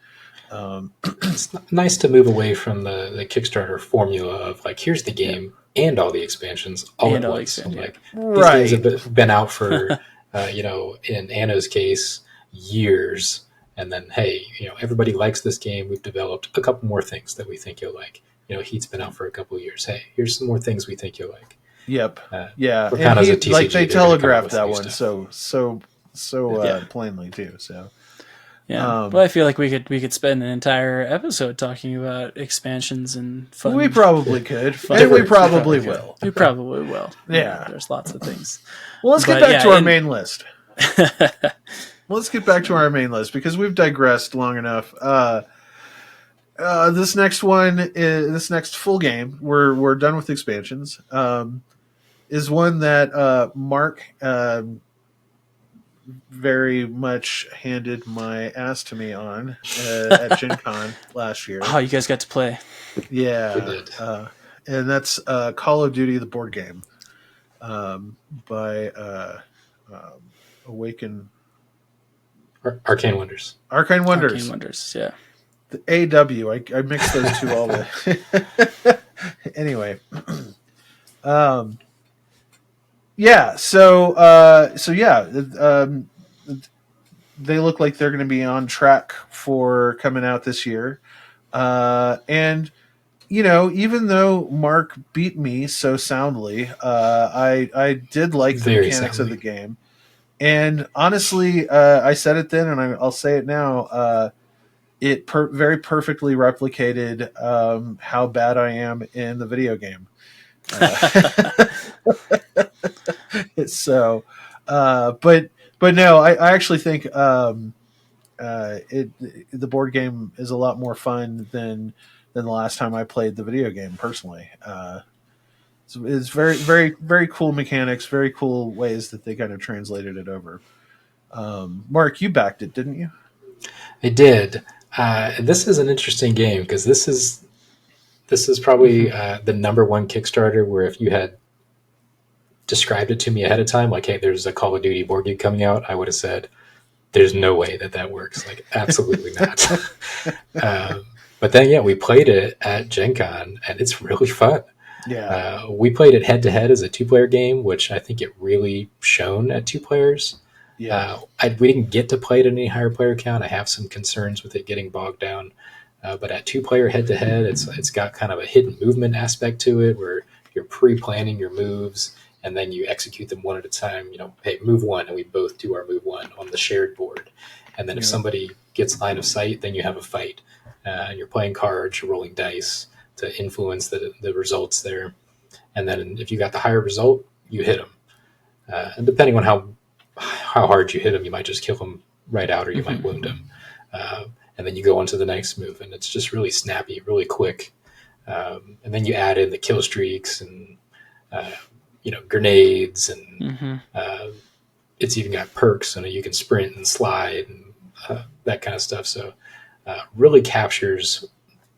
It's nice to move away from the Kickstarter formula of like, here's the game and all the expansions all at once. Like, these games have been out for in Anno's case, years, and then hey, everybody likes this game. We've developed a couple more things that we think you'll like. Heat's been out for a couple of years. Hey, here's some more things we think you'll like. Yep. Yeah. And they telegraphed that one so plainly too. So yeah. Well, I feel like we could spend an entire episode talking about expansions and fun. We probably could, and we probably will. We probably will. Yeah. There's lots of things. Well, let's get back to our main list. Let's get back to our main list because we've digressed long enough. This next full game, we're done with expansions. Is one that Mark very much handed my ass to me on at Gen Con last year. Oh, you guys got to play. Yeah. We did. And that's Call of Duty, the board game, by Awaken... Arcane Wonders. Arcane Wonders. Arcane Wonders, yeah. The AW. I mix those two all the... Anyway. Yeah, they look like they're going to be on track for coming out this year. And, even though Mark beat me so soundly, I did like the mechanics of the game. And honestly, I said it then and I'll say it now, it very perfectly replicated how bad I am in the video game. So, but no, I actually think the board game is a lot more fun than the last time I played the video game personally. It's very, very, very cool mechanics, very cool ways that they kind of translated it over. Mark, you backed it, didn't you? I did. This is an interesting game because this is probably the number one Kickstarter where if you had described it to me ahead of time, like, hey, there's a Call of Duty board game coming out, I would have said, there's no way that works. Like, absolutely not. But then, yeah, we played it at Gen Con, and it's really fun. Yeah. We played it head-to-head as a two-player game, which I think it really shone at two players. Yeah. We didn't get to play it at any higher player count. I have some concerns with it getting bogged down. But at two-player head-to-head, it's got kind of a hidden movement aspect to it where you're pre-planning your moves, and then you execute them one at a time. You know, hey, move one, and we both do our move one on the shared board. And then if somebody gets line of sight, then you have a fight. And you're playing cards, you're rolling dice to influence the results there. And then if you got the higher result, you hit them. And depending on how hard you hit them, you might just kill them right out, or you might wound them. And then you go on to the next move, and it's just really snappy, really quick. And then you add in the kill streaks and grenades, and it's even got perks, so you can sprint and slide and that kind of stuff. So really captures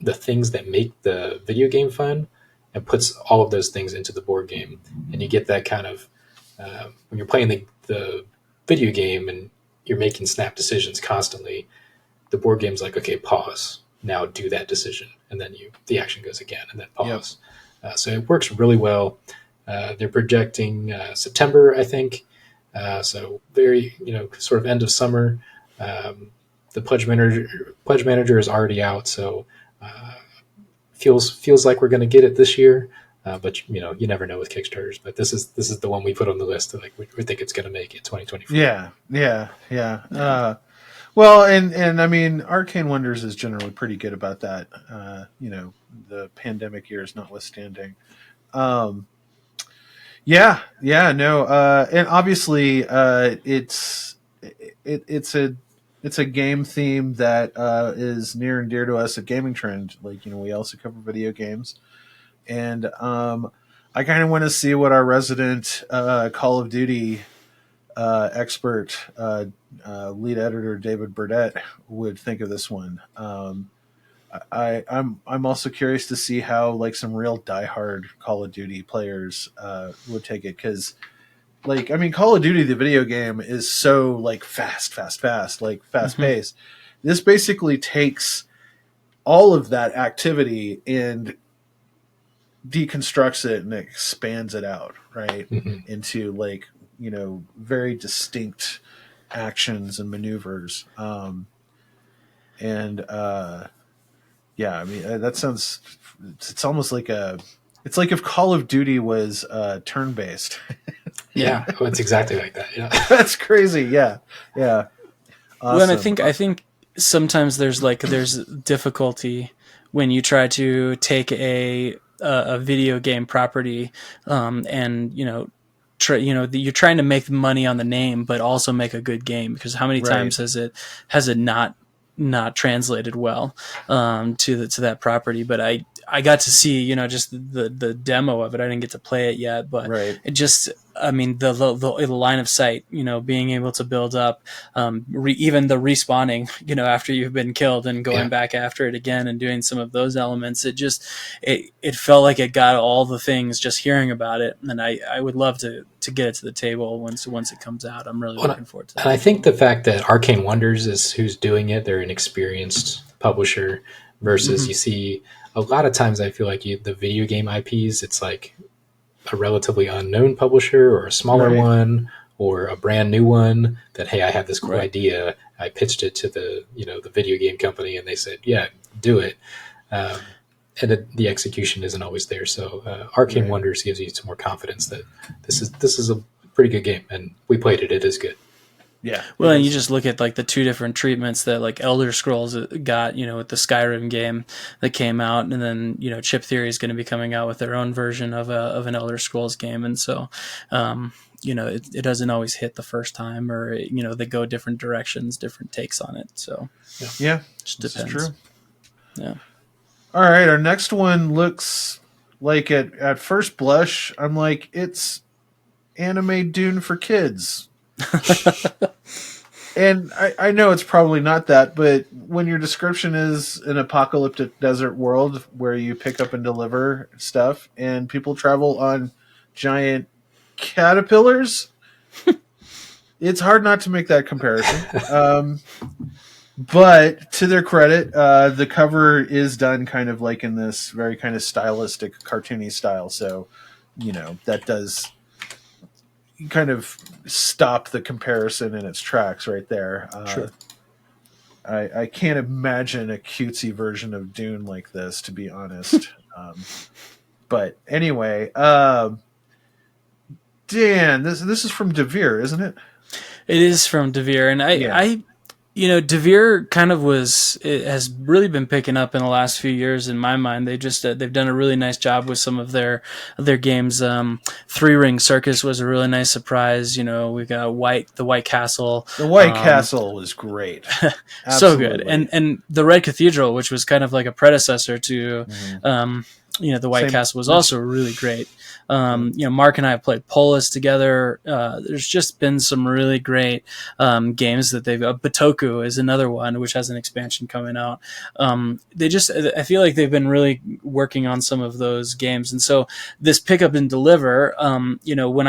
the things that make the video game fun and puts all of those things into the board game. And you get that kind of when you're playing the video game and you're making snap decisions constantly, the board game's like, okay, pause, now do that decision, and then the action goes again, and then pause. So it works really well. They're projecting September, I think. So very, sort of end of summer. The pledge manager is already out, so feels like we're going to get it this year. But you never know with Kickstarters. But this is the one we put on the list. Like we think it's going to make it 2024. Yeah. Well, and I mean, Arcane Wonders is generally pretty good about that. The pandemic years notwithstanding. And obviously, it's a game theme that is near and dear to us at Gamingtrend. Like, we also cover video games, and I kind of want to see what our resident Call of Duty expert, lead editor David Burdett, would think of this one. I'm also curious to see how like some real diehard Call of Duty players would take it, because Call of Duty the video game is so like fast, like fast paced. This basically takes all of that activity and deconstructs it and expands it out, right, into like very distinct actions and maneuvers. That sounds. It's almost like it's like if Call of Duty was turn based. Yeah, it's exactly like that. Yeah, that's crazy. Yeah. Awesome. Well, and I think sometimes there's difficulty when you try to take a video game property, and you're trying to make money on the name, but also make a good game, because how many times has it not translated well to that property? But I got to see just the demo of it. I didn't get to play it yet, but it just, the line of sight, being able to build up, even the respawning, after you've been killed and going back after it again and doing some of those elements. It felt like it got all the things just hearing about it. And I would love to get it to the table once it comes out. I'm really looking forward to that. And I think the fact that Arcane Wonders is who's doing it, they're an experienced publisher versus you see a lot of times I feel like the video game IPs, it's like a relatively unknown publisher or a smaller one or a brand new one that, hey, I have this cool idea. I pitched it to the video game company and they said, yeah, do it. And the execution isn't always there. So Arcane Wonders gives you some more confidence that this is a pretty good game, and we played it. It is good. Yeah. Well, it and you is. just look at like the two different treatments that like Elder Scrolls got, with the Skyrim game that came out, and then Chip Theory is going to be coming out with their own version of an Elder Scrolls game, and so it doesn't always hit the first time, or they go different directions, different takes on it. So Yeah, just this depends. is true. Yeah. All right, our next one looks like at first blush, I'm like, it's anime Dune for kids. And I know it's probably not that, but when your description is an apocalyptic desert world where you pick up and deliver stuff and people travel on giant caterpillars, it's hard not to make that comparison. But to their credit, the cover is done kind of like in this very kind of stylistic, cartoony style. So, that does kind of stop the comparison in its tracks right there. Sure. I can't imagine a cutesy version of Dune like this, to be honest. But anyway, Dan, this is from Devere, isn't it? It is from Devere, and Yeah. Devere kind of it has really been picking up in the last few years in my mind. They've done a really nice job with some of their games. Three Ring Circus was a really nice surprise. We've got the White Castle. The White Castle was great. So good. And the Red Cathedral, which was kind of like a predecessor to the White Castle, was also really great. Mark and I have played Polis together. There's just been some really great games that Batoku is another one, which has an expansion coming out. I feel like they've been really working on some of those games. And so this pick up and deliver, when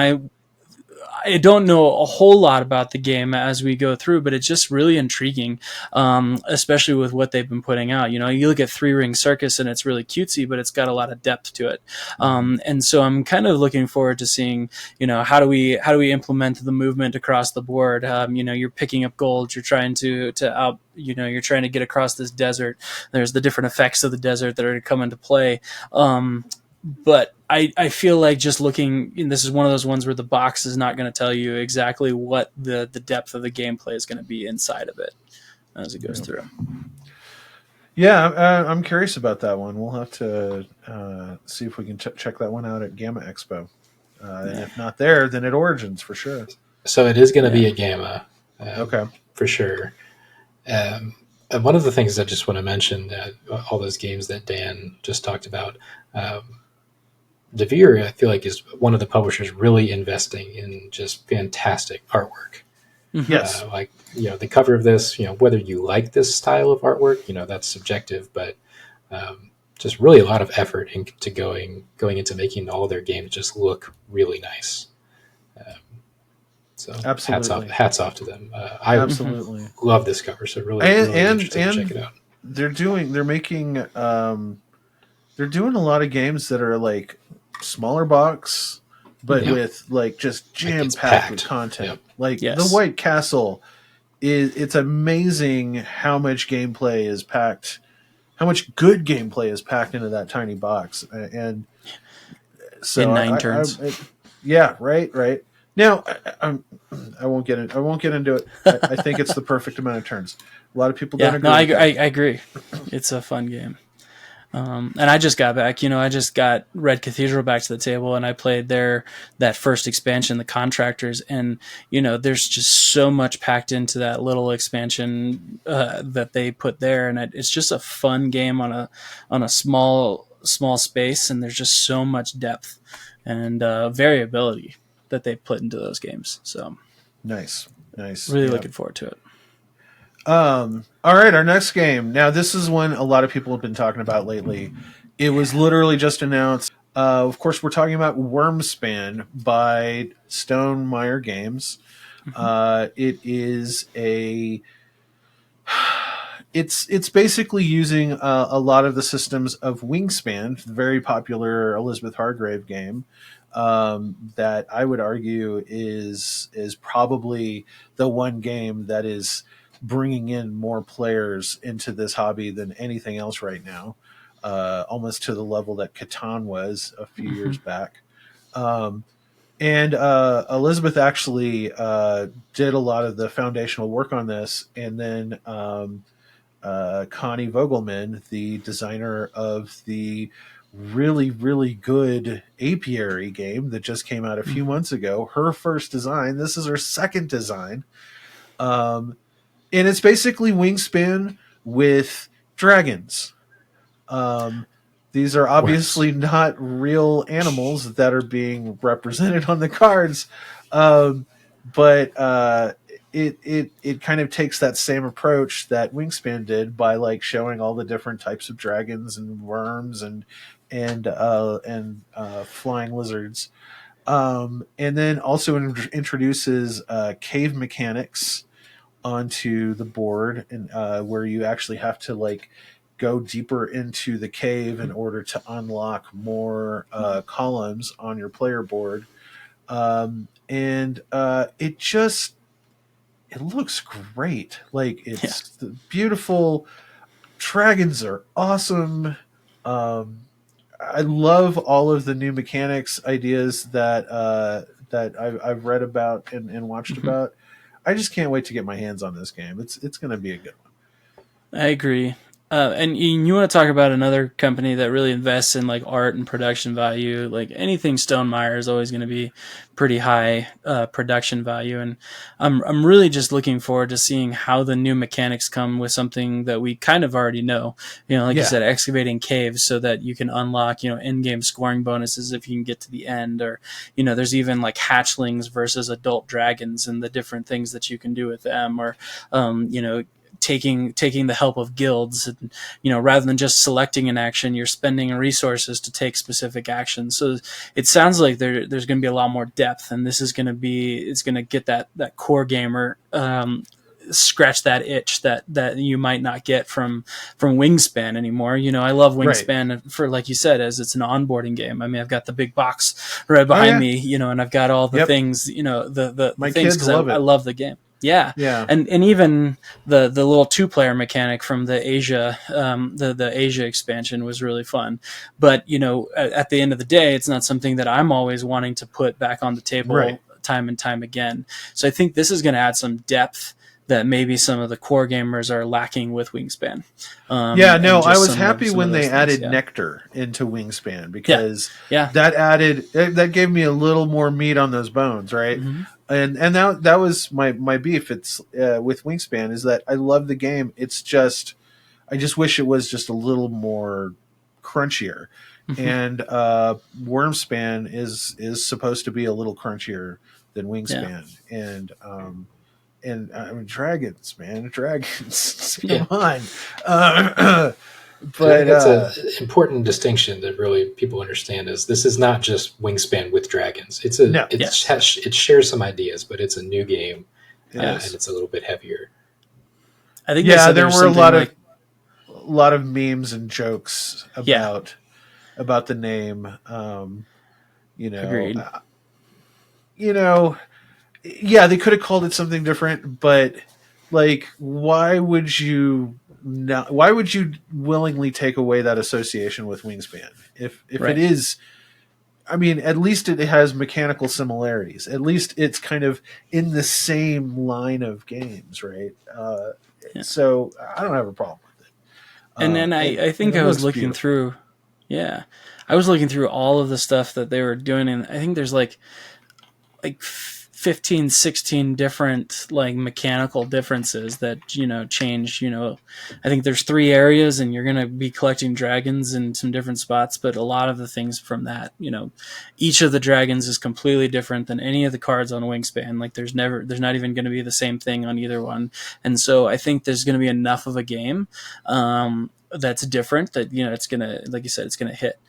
I don't know a whole lot about the game as we go through, but it's just really intriguing, especially with what they've been putting out. You look at Three Ring Circus and it's really cutesy, but it's got a lot of depth to it. And so I'm kind of looking forward to seeing, how do we implement the movement across the board? You're picking up gold, you're trying to you're trying to get across this desert. There's the different effects of the desert that are going to come into play. But I feel like just looking, this is one of those ones where the box is not going to tell you exactly what the depth of the gameplay is going to be inside of it as it goes through. Yeah, I'm curious about that one. We'll have to see if we can check that one out at Gamma Expo. And if not there, then at Origins for sure. So it is going to be a Gamma. Okay. For sure. And one of the things I just want to mention, all those games that Dan just talked about, Devere, I feel like, is one of the publishers really investing in just fantastic artwork. Yes. The cover of this, whether you like this style of artwork, that's subjective, but just really a lot of effort into going into making all their games just look really nice. So absolutely, hats off to them. I absolutely love this cover, so really interested to check it out. They're doing a lot of games that are like smaller box, but with like just jam packed with content. Yep. Like the White Castle it's amazing how much gameplay is packed, how much good gameplay is packed into that tiny box, and so in 9 turns. Right. Now, I won't get into it. I think it's the perfect amount of turns. A lot of people don't agree. No, I agree. It's a fun game. And I just got back. I just got Red Cathedral back to the table, and I played that first expansion, the Contractors, and there's just so much packed into that little expansion that they put there, and it's just a fun game on a small space, and there's just so much depth and variability that they put into those games. So nice. Really looking forward to it. All right, our next game. Now, this is one a lot of people have been talking about lately. It was literally just announced. Of course, we're talking about Wormspan by Stonemaier Games. It is it's basically using a lot of the systems of Wingspan, the very popular Elizabeth Hargrave game. That I would argue is probably the one game that is bringing in more players into this hobby than anything else right now, almost to the level that Catan was a few years back. And Elizabeth actually did a lot of the foundational work on this, and then Connie Vogelman, the designer of the really, really good Apiary game that just came out a few months ago, her first design. This is her second design. And it's basically Wingspan with dragons. These are obviously not real animals that are being represented on the cards, but it kind of takes that same approach that Wingspan did by like showing all the different types of dragons and worms and flying lizards, and then also introduces cave mechanics onto the board, and where you actually have to like go deeper into the cave in order to unlock more columns on your player board. And it looks great. Like it's beautiful. Dragons are awesome. I love all of the new mechanics ideas that I've read about and watched about. I just can't wait to get my hands on this game. It's going to be a good one. I agree. And you want to talk about another company that really invests in like art and production value. Like anything Stonemaier is always going to be pretty high production value, and I'm really just looking forward to seeing how the new mechanics come with something that we kind of already know. You know, like you said, excavating caves so that you can unlock in-game scoring bonuses if you can get to the end, or there's even like hatchlings versus adult dragons and the different things that you can do with them, or taking the help of guilds, and rather than just selecting an action, you're spending resources to take specific actions. So it sounds like there's going to be a lot more depth, and this is going to get that core gamer scratch that itch that you might not get from Wingspan anymore. I love Wingspan for, like you said, as it's an onboarding game. I mean, I've got the big box right behind me, and I've got all the things, my things, kids love it. I love the game. Yeah. And even the little 2-player mechanic from the Asia, the Asia expansion was really fun. But, at the end of the day, it's not something that I'm always wanting to put back on the table time and time again. So I think this is going to add some depth that maybe some of the core gamers are lacking with Wingspan. I was happy when they added Nectar into Wingspan, because that gave me a little more meat on those bones, right? Mm-hmm. And that was my beef. It's with Wingspan, is that I love the game. It's just I just wish it was just a little more crunchier. Mm-hmm. And Wormspan is supposed to be a little crunchier than Wingspan, and I mean, dragons, man, dragons. Come on. But that's an important distinction that really people understand, is this is not just Wingspan with dragons. It shares some ideas, but it's a new game, and it's a little bit heavier. I think there were a lot of memes and jokes about the name. Agreed. They could have called it something different, but like, why would you willingly take away that association with Wingspan? If it is, I mean, at least it has mechanical similarities. At least it's kind of in the same line of games, right? So I don't have a problem with it. And then I think I was looking through, I was looking through all of the stuff that they were doing, and I think there's like 15, 16 different like mechanical differences that change. I think there's 3 areas, and you're going to be collecting dragons in some different spots, but a lot of the things from that, each of the dragons is completely different than any of the cards on Wingspan. Like there's not even going to be the same thing on either one. And so I think there's going to be enough of a game that's different that it's going to, like you said, it's going to hit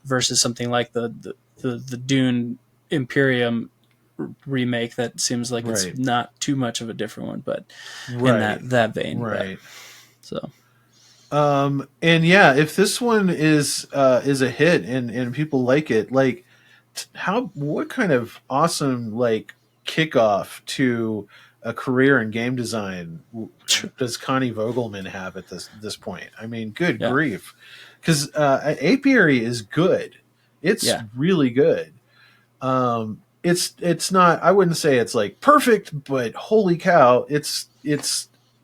versus something like the Dune Imperium remake that seems like it's not too much of a different one, but in that vein, right? So, and if this one is a hit and people like it, like what kind of awesome like kickoff to a career in game design does Connie Vogelman have at this point? I mean, good grief, because Apiary is good. It's really good. It's not. I wouldn't say it's like perfect, but holy cow, it's.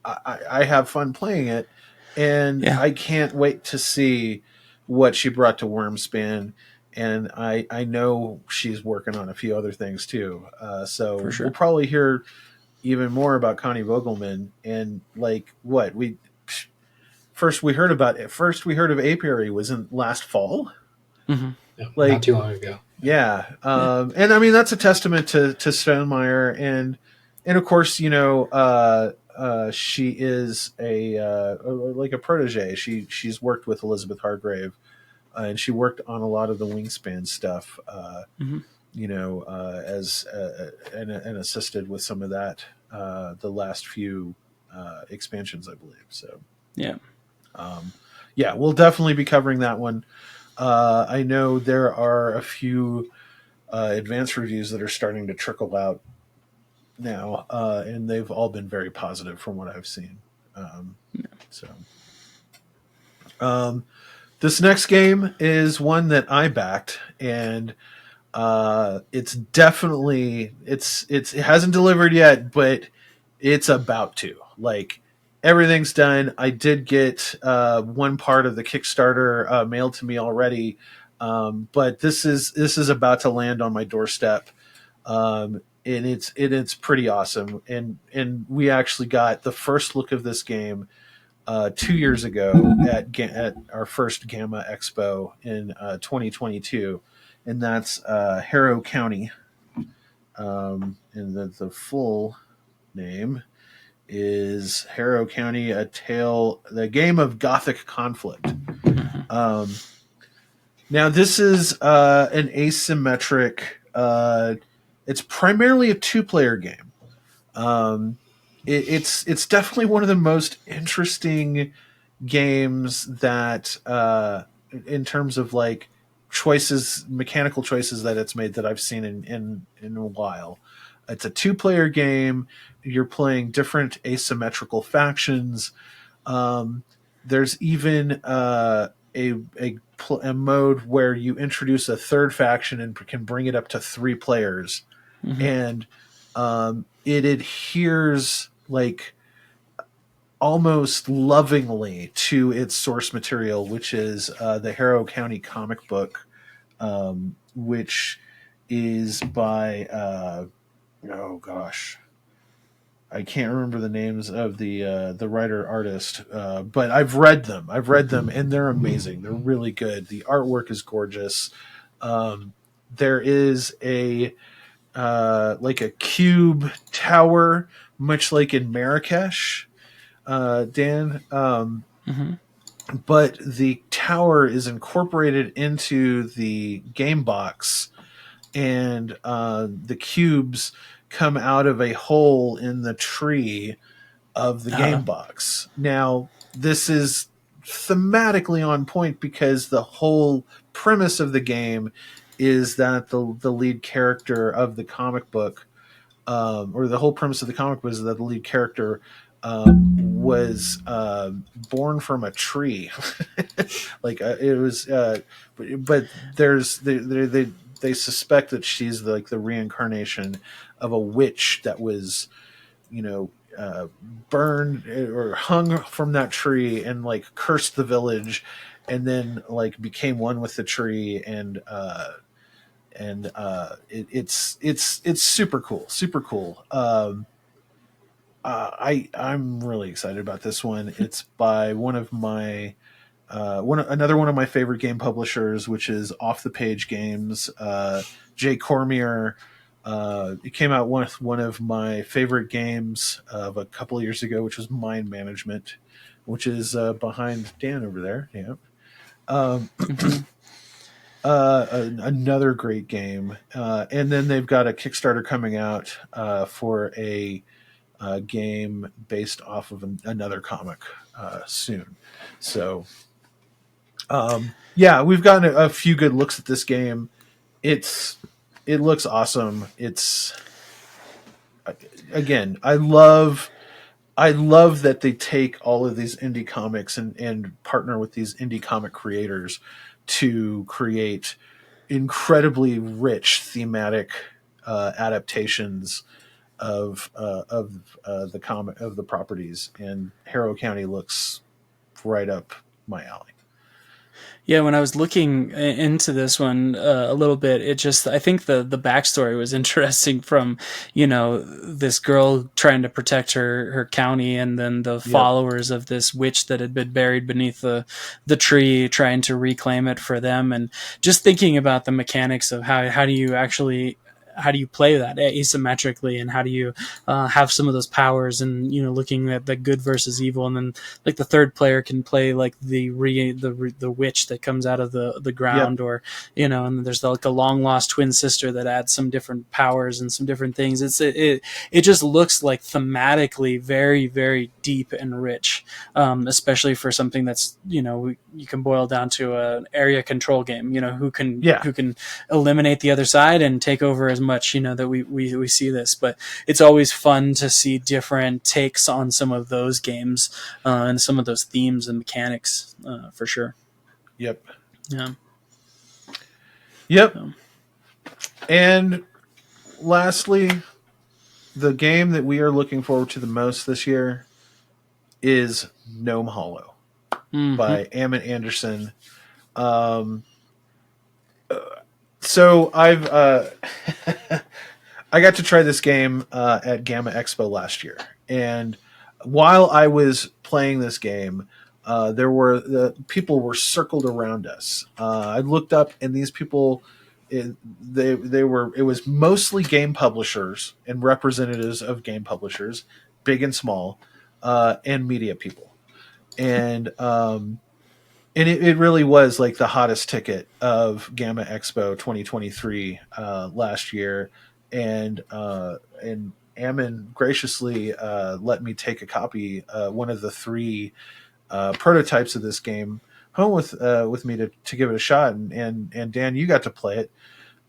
I have fun playing it, and Yeah, I can't wait to see what she brought to Wormspan. And I know she's working on a few other things too. for So we'll sure. probably hear even more about Connie Vogelman. And like what we first we heard of Apiary was in last fall. Hmm. No, not Like too long ago. yeah, Yeah, and I mean that's a testament to Stonemeyer, and of course she is a like a protege. She's worked with Elizabeth Hargrave, and she worked on a lot of the Wingspan stuff. hmm, As and assisted with some of that the last few expansions, I believe. So yeah. yeah, we'll definitely be covering that one. I know there are a few advanced reviews that are starting to trickle out now, and they've all been very positive from what I've seen. So, um, this next game is one that I backed, and it's definitely it hasn't delivered yet, but it's about to. Like everything's done. I did get one part of the Kickstarter mailed to me already, but this is about to land on my doorstep, and it's pretty awesome. And we actually got the first look of this game 2 years ago at our first Gamma Expo in 2022, and that's Harrow County. And the full name is Harrow County: the Game of Gothic Conflict. Hmm. Um, Now this is an asymmetric. It's primarily a two-player game. Um, it's definitely one of the most interesting games that in terms of like mechanical choices that it's made that I've seen in a while. It's a two-player game. You're playing different asymmetrical factions. um, there's even a mode where you introduce a third faction and can bring it up to three players, Hmm. and it adheres like almost lovingly to its source material, which is the Harrow County comic book, which is by oh gosh, I can't remember the names of the writer artist, but I've read them. I've read them, and they're amazing. They're really good. The artwork is gorgeous. There is a like a cube tower, much like in Marrakesh, Dan. Hmm. But the tower is incorporated into the game box, and the cubes come out of a hole in the tree of the game Uh, box. Now, this is thematically on point because the whole premise of the game is that the lead character of the comic book, or the whole premise of the comic was that the lead character was born from a tree. Like it was, but there's they suspect that she's like the reincarnation of a witch that was, you know, burned or hung from that tree and like cursed the village, and then like became one with the tree, it's super cool, super cool. I'm really excited about this one. It's by one of my another one of my favorite game publishers, which is Off the Page Games. Jay Cormier. It came out with one of my favorite games of a couple of years ago, which was Mind Management, which is behind Dan over there. Yeah. Um, mhm. Another great game. And then they've got a Kickstarter coming out for a game based off of another comic soon. So, yeah, we've gotten a few good looks at this game. It's it looks awesome. It's again, I love that they take all of these indie comics and partner with these indie comic creators to create incredibly rich thematic adaptations of the comic of the properties, and Harrow County looks right up my alley. Yeah, when I was looking into this one a little bit, I think the backstory was interesting from, this girl trying to protect her county, and then the Yep. followers of this witch that had been buried beneath the tree trying to reclaim it for them. And just thinking about the mechanics of how do you actually, how do you play that asymmetrically, and how do you have some of those powers, and looking at the good versus evil, and then like the third player can play like the witch that comes out of the ground, Yep. or and there's like a long lost twin sister that adds some different powers and some different things. It just looks like thematically very, very deep and rich, especially for something that's you can boil down to an area control game. Who can eliminate the other side and take over as much that we see this. But it's always fun to see different takes on some of those games and some of those themes and mechanics, for sure. Yep. Yeah. Yep. And lastly, the game that we are looking forward to the most this year is Gnome Hollow by Ammon Anderson. So I've I got to try this game at Gamma Expo last year, and while I was playing this game, the people were circled around us. I looked up, and these people, it was mostly game publishers and representatives of game publishers, big and small, and media people, and it really was like the hottest ticket of Gamma Expo 2023 last year, and Ammon graciously let me take a copy, one of the 3 prototypes of this game, home with me to give it a shot, and Dan, you got to play it.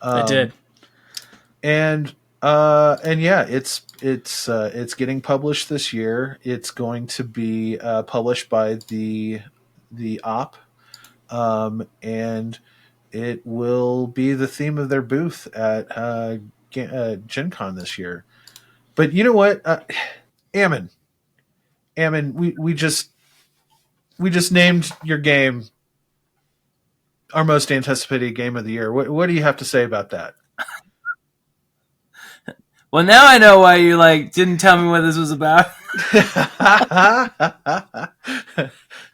I did, and yeah, it's getting published this year. It's going to be published by the op, and it will be the theme of their booth at Gen Con this year. But you know what, Ammon, we just named your game our most anticipated game of the year. What do you have to say about that? Well, now I know why you didn't tell me what this was about.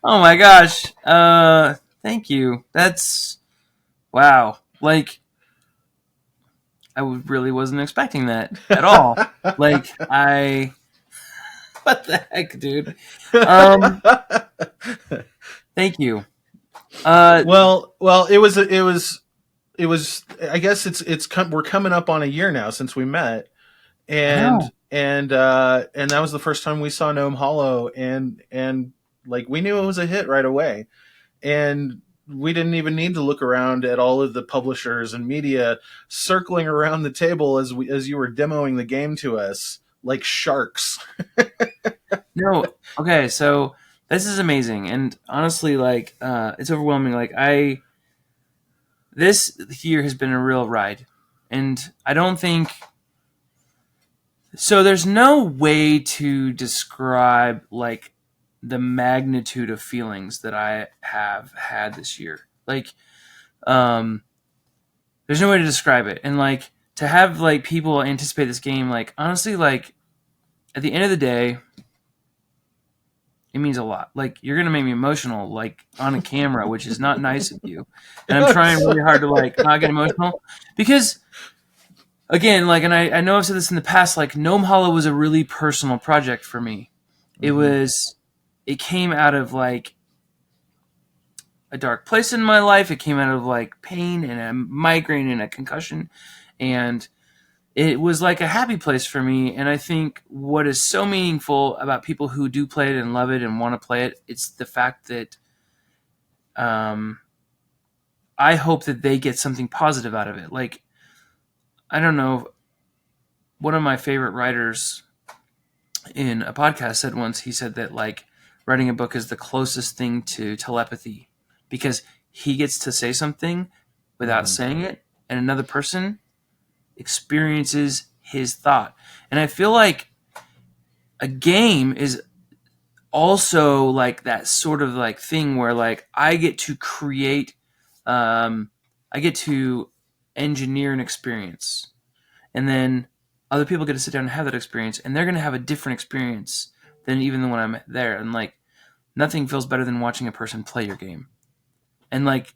Oh my gosh. Thank you. That's wow. I really wasn't expecting that at all. What the heck, dude? Thank you. Well, it was. I guess we're coming up on a year now since we met, and that was the first time we saw Gnome Hollow, and we knew it was a hit right away, and we didn't even need to look around at all of the publishers and media circling around the table as you were demoing the game to us like sharks. No, okay, so this is amazing, and honestly, it's overwhelming. This year has been a real ride, and I don't think so. There's no way to describe the magnitude of feelings that I have had this year. There's no way to describe it, and to have people anticipate this game. Honestly, at the end of the day, it means a lot. You're gonna make me emotional, on a camera, which is not nice of you. And I'm trying really hard to not get emotional because, again, and I know I've said this in the past. Gnome Hollow was a really personal project for me. Mm-hmm. It came out of a dark place in my life. It came out of pain and a migraine and a concussion, and it was a happy place for me. And I think what is so meaningful about people who do play it and love it and want to play it, it's the fact that I hope that they get something positive out of it. I don't know, one of my favorite writers in a podcast said once, he said that writing a book is the closest thing to telepathy, because he gets to say something without saying it, and another person experiences his thought. And I feel like a game is also like that sort of like thing where like I get to create, I get to engineer an experience, and then other people get to sit down and have that experience, and they're going to have a different experience than even when I'm there. And like nothing feels better than watching a person play your game. And like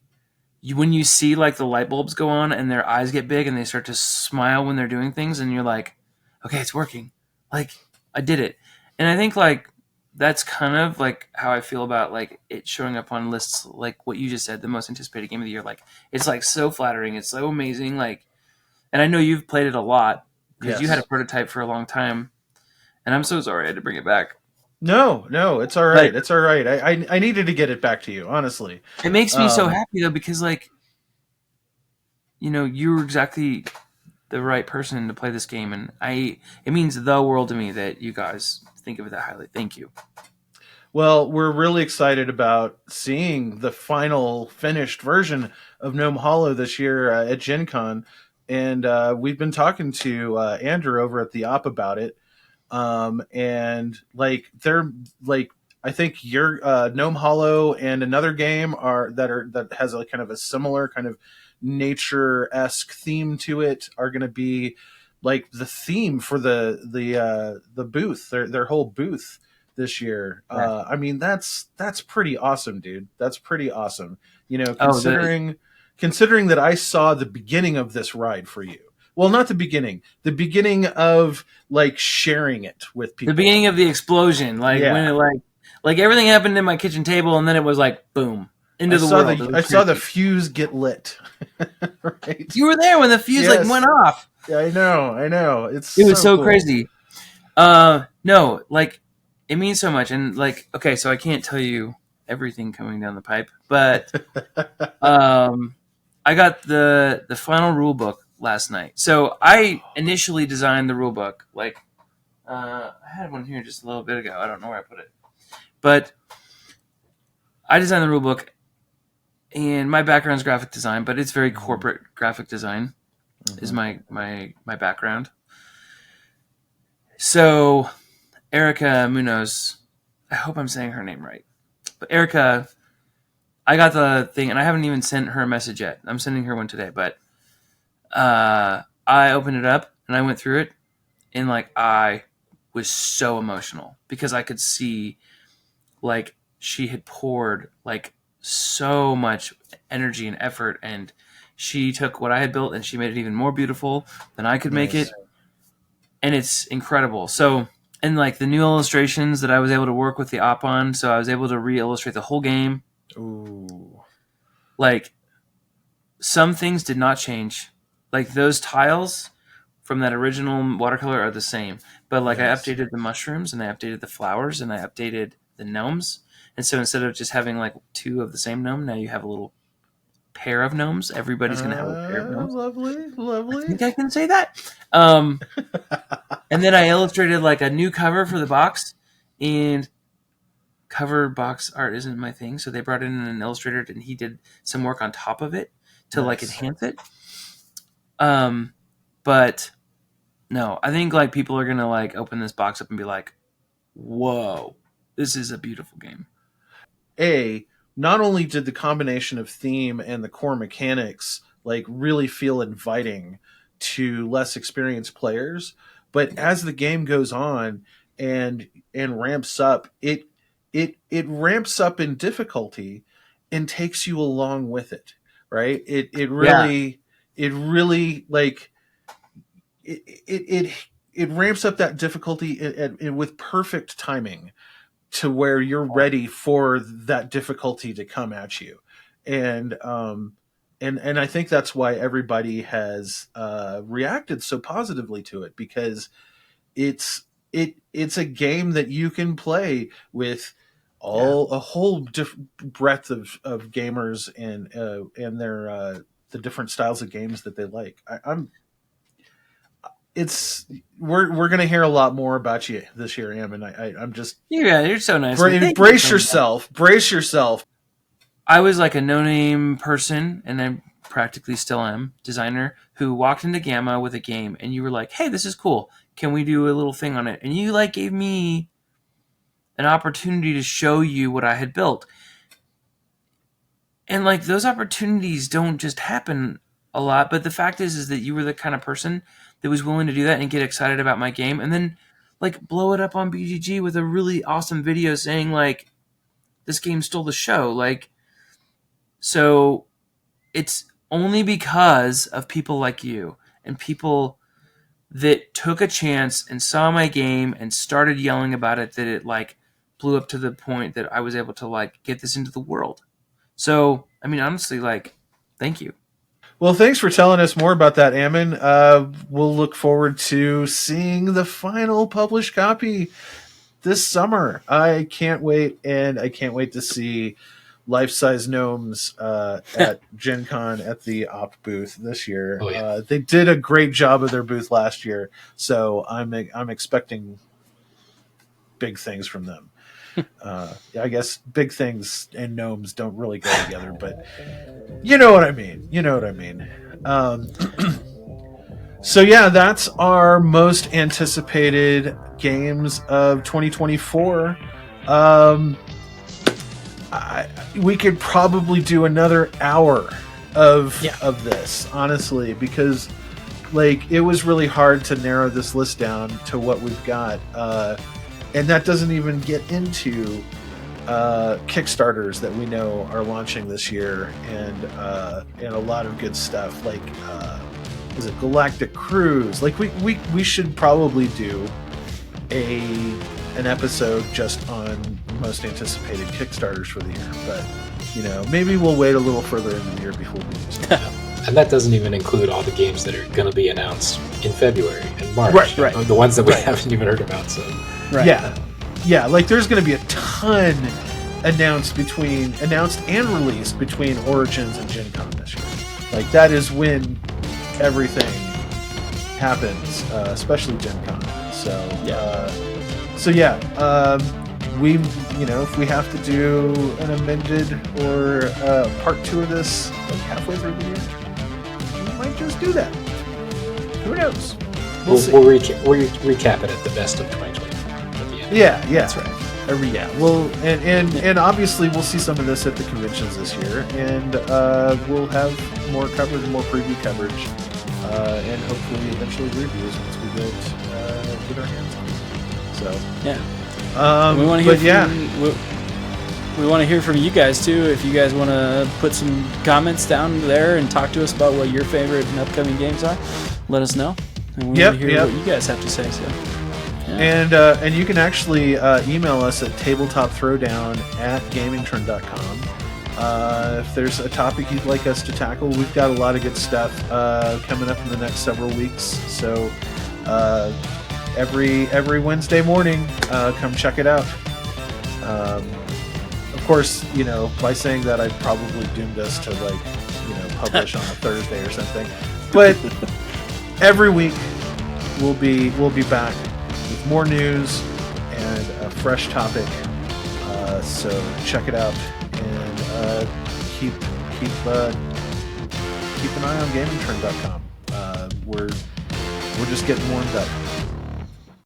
when you see like the light bulbs go on and their eyes get big and they start to smile when they're doing things, and you're like, okay, it's working. Like I did it. And I think like that's kind of like how I feel about like it showing up on lists, like what you just said, the most anticipated game of the year. Like it's like so flattering. It's so amazing. Like, and I know you've played it a lot because you had a prototype for a long time, and I'm so sorry I had to bring it back. No, it's all right. It's all right. I needed to get it back to you, honestly. It makes me so happy though, because like, you know, you're exactly the right person to play this game, and it means the world to me that you guys think of it that highly. Thank you. Well, we're really excited about seeing the final finished version of Gnome Hollow this year at Gen Con, and we've been talking to Andrew over at the Op about it. And like they're like, I think your Gnome Hollow and another game that has a kind of a similar kind of nature-esque theme to it are going to be like the theme for the booth, their whole booth this year. I mean that's pretty awesome, dude. That's pretty awesome. You know, considering that I saw the beginning of this ride for you. Well, not the beginning of like sharing it with people. The beginning of the explosion, like when it like everything happened in my kitchen table, and then it was like boom into the world. I saw the fuse get lit. Right? You were there when the fuse like went off. Yeah, I know. It was so cool. crazy. No, like it means so much, and like okay, so I can't tell you everything coming down the pipe, but I got the final rule book last night. So I initially designed the rule book. Like I had one here just a little bit ago. I don't know where I put it, but I designed the rule book, and my background is graphic design, but it's very corporate graphic design is my background. So Erica Munoz, I hope I'm saying her name right, but Erica, I got the thing, and I haven't even sent her a message yet. I'm sending her one today, but I opened it up and I went through it, and like I was so emotional because I could see like she had poured like so much energy and effort, and she took what I had built and she made it even more beautiful than I could make it, and it's incredible. So, and like the new illustrations that I was able to work with the op on, so I was able to re-illustrate the whole game. Ooh. Like some things did not change. Like those tiles from that original watercolor are the same, but like I updated the mushrooms and I updated the flowers and I updated the gnomes. And so instead of just having like two of the same gnome, now you have a little pair of gnomes. Everybody's going to have a pair of gnomes. Lovely. I think I can say that. And then I illustrated like a new cover for the box, and cover box art isn't my thing. So they brought in an illustrator and he did some work on top of it to like enhance it. But no, I think like people are gonna like open this box up and be like, "Whoa, this is a beautiful game." Not only did the combination of theme and the core mechanics like really feel inviting to less experienced players, but as the game goes on and ramps up, it ramps up in difficulty and takes you along with it, right? It really like it ramps up that difficulty with perfect timing to where you're ready for that difficulty to come at you. And I think that's why everybody has reacted so positively to it, because it's a game that you can play with a whole breadth of gamers and their the different styles of games that they like. We're gonna hear a lot more about you this year, Am, and I'm just you're so nice. Brace yourself. I was like a no-name person, and I practically still am, designer, who walked into Gamma with a game and you were like, hey, this is cool. Can we do a little thing on it? And you like gave me an opportunity to show you what I had built. And like those opportunities don't just happen a lot, but the fact is that you were the kind of person that was willing to do that and get excited about my game and then like blow it up on BGG with a really awesome video saying like this game stole the show. Like, so it's only because of people like you and people that took a chance and saw my game and started yelling about it that it like blew up to the point that I was able to like get this into the world. So, I mean, honestly, like, thank you. Well, thanks for telling us more about that, Ammon. We'll look forward to seeing the final published copy this summer. I can't wait, and I can't wait to see life-size gnomes at Gen Con at the Opt booth this year. Oh, yeah. They did a great job of their booth last year, so I'm expecting big things from them. I guess big things and gnomes don't really go together, but you know what I mean. So yeah, that's our most anticipated games of 2024. We could probably do another hour of this, honestly, because like it was really hard to narrow this list down to what we've got. And that doesn't even get into Kickstarters that we know are launching this year, and a lot of good stuff. Like, is it Galactic Cruise? Like, we should probably do an episode just on most anticipated Kickstarters for the year. But you know, maybe we'll wait a little further in the year before we do so. And that doesn't even include all the games that are going to be announced in February and March. Right. The ones that we haven't even heard about. So. Right. Yeah. Like there's going to be a ton announced and released between Origins and Gen Con this year. Like that is when everything happens, especially Gen Con. We, if we have to do an amended or part 2 of this like halfway through the year, we might just do that. Who knows? We'll see. We'll recap it at the best of 2020 at the end. Yeah, that's right. Well, and obviously we'll see some of this at the conventions this year, and we'll have more coverage, more preview coverage, and hopefully eventually reviews once we get our hands on it. So yeah, we want to hear. We want to hear from you guys too. If you guys want to put some comments down there and talk to us about what your favorite and upcoming games are, let us know. And we want to hear what you guys have to say. So. Yeah. And you can actually email us at tabletopthrowdown@gamingtrend.com. If there's a topic you'd like us to tackle, we've got a lot of good stuff coming up in the next several weeks. So every Wednesday morning, come check it out. Of course, by saying that, I'd probably doomed us to publish on a Thursday or something. But every week we'll be back with more news and a fresh topic. So check it out and keep an eye on gamingtrend.com. We're just getting warmed up.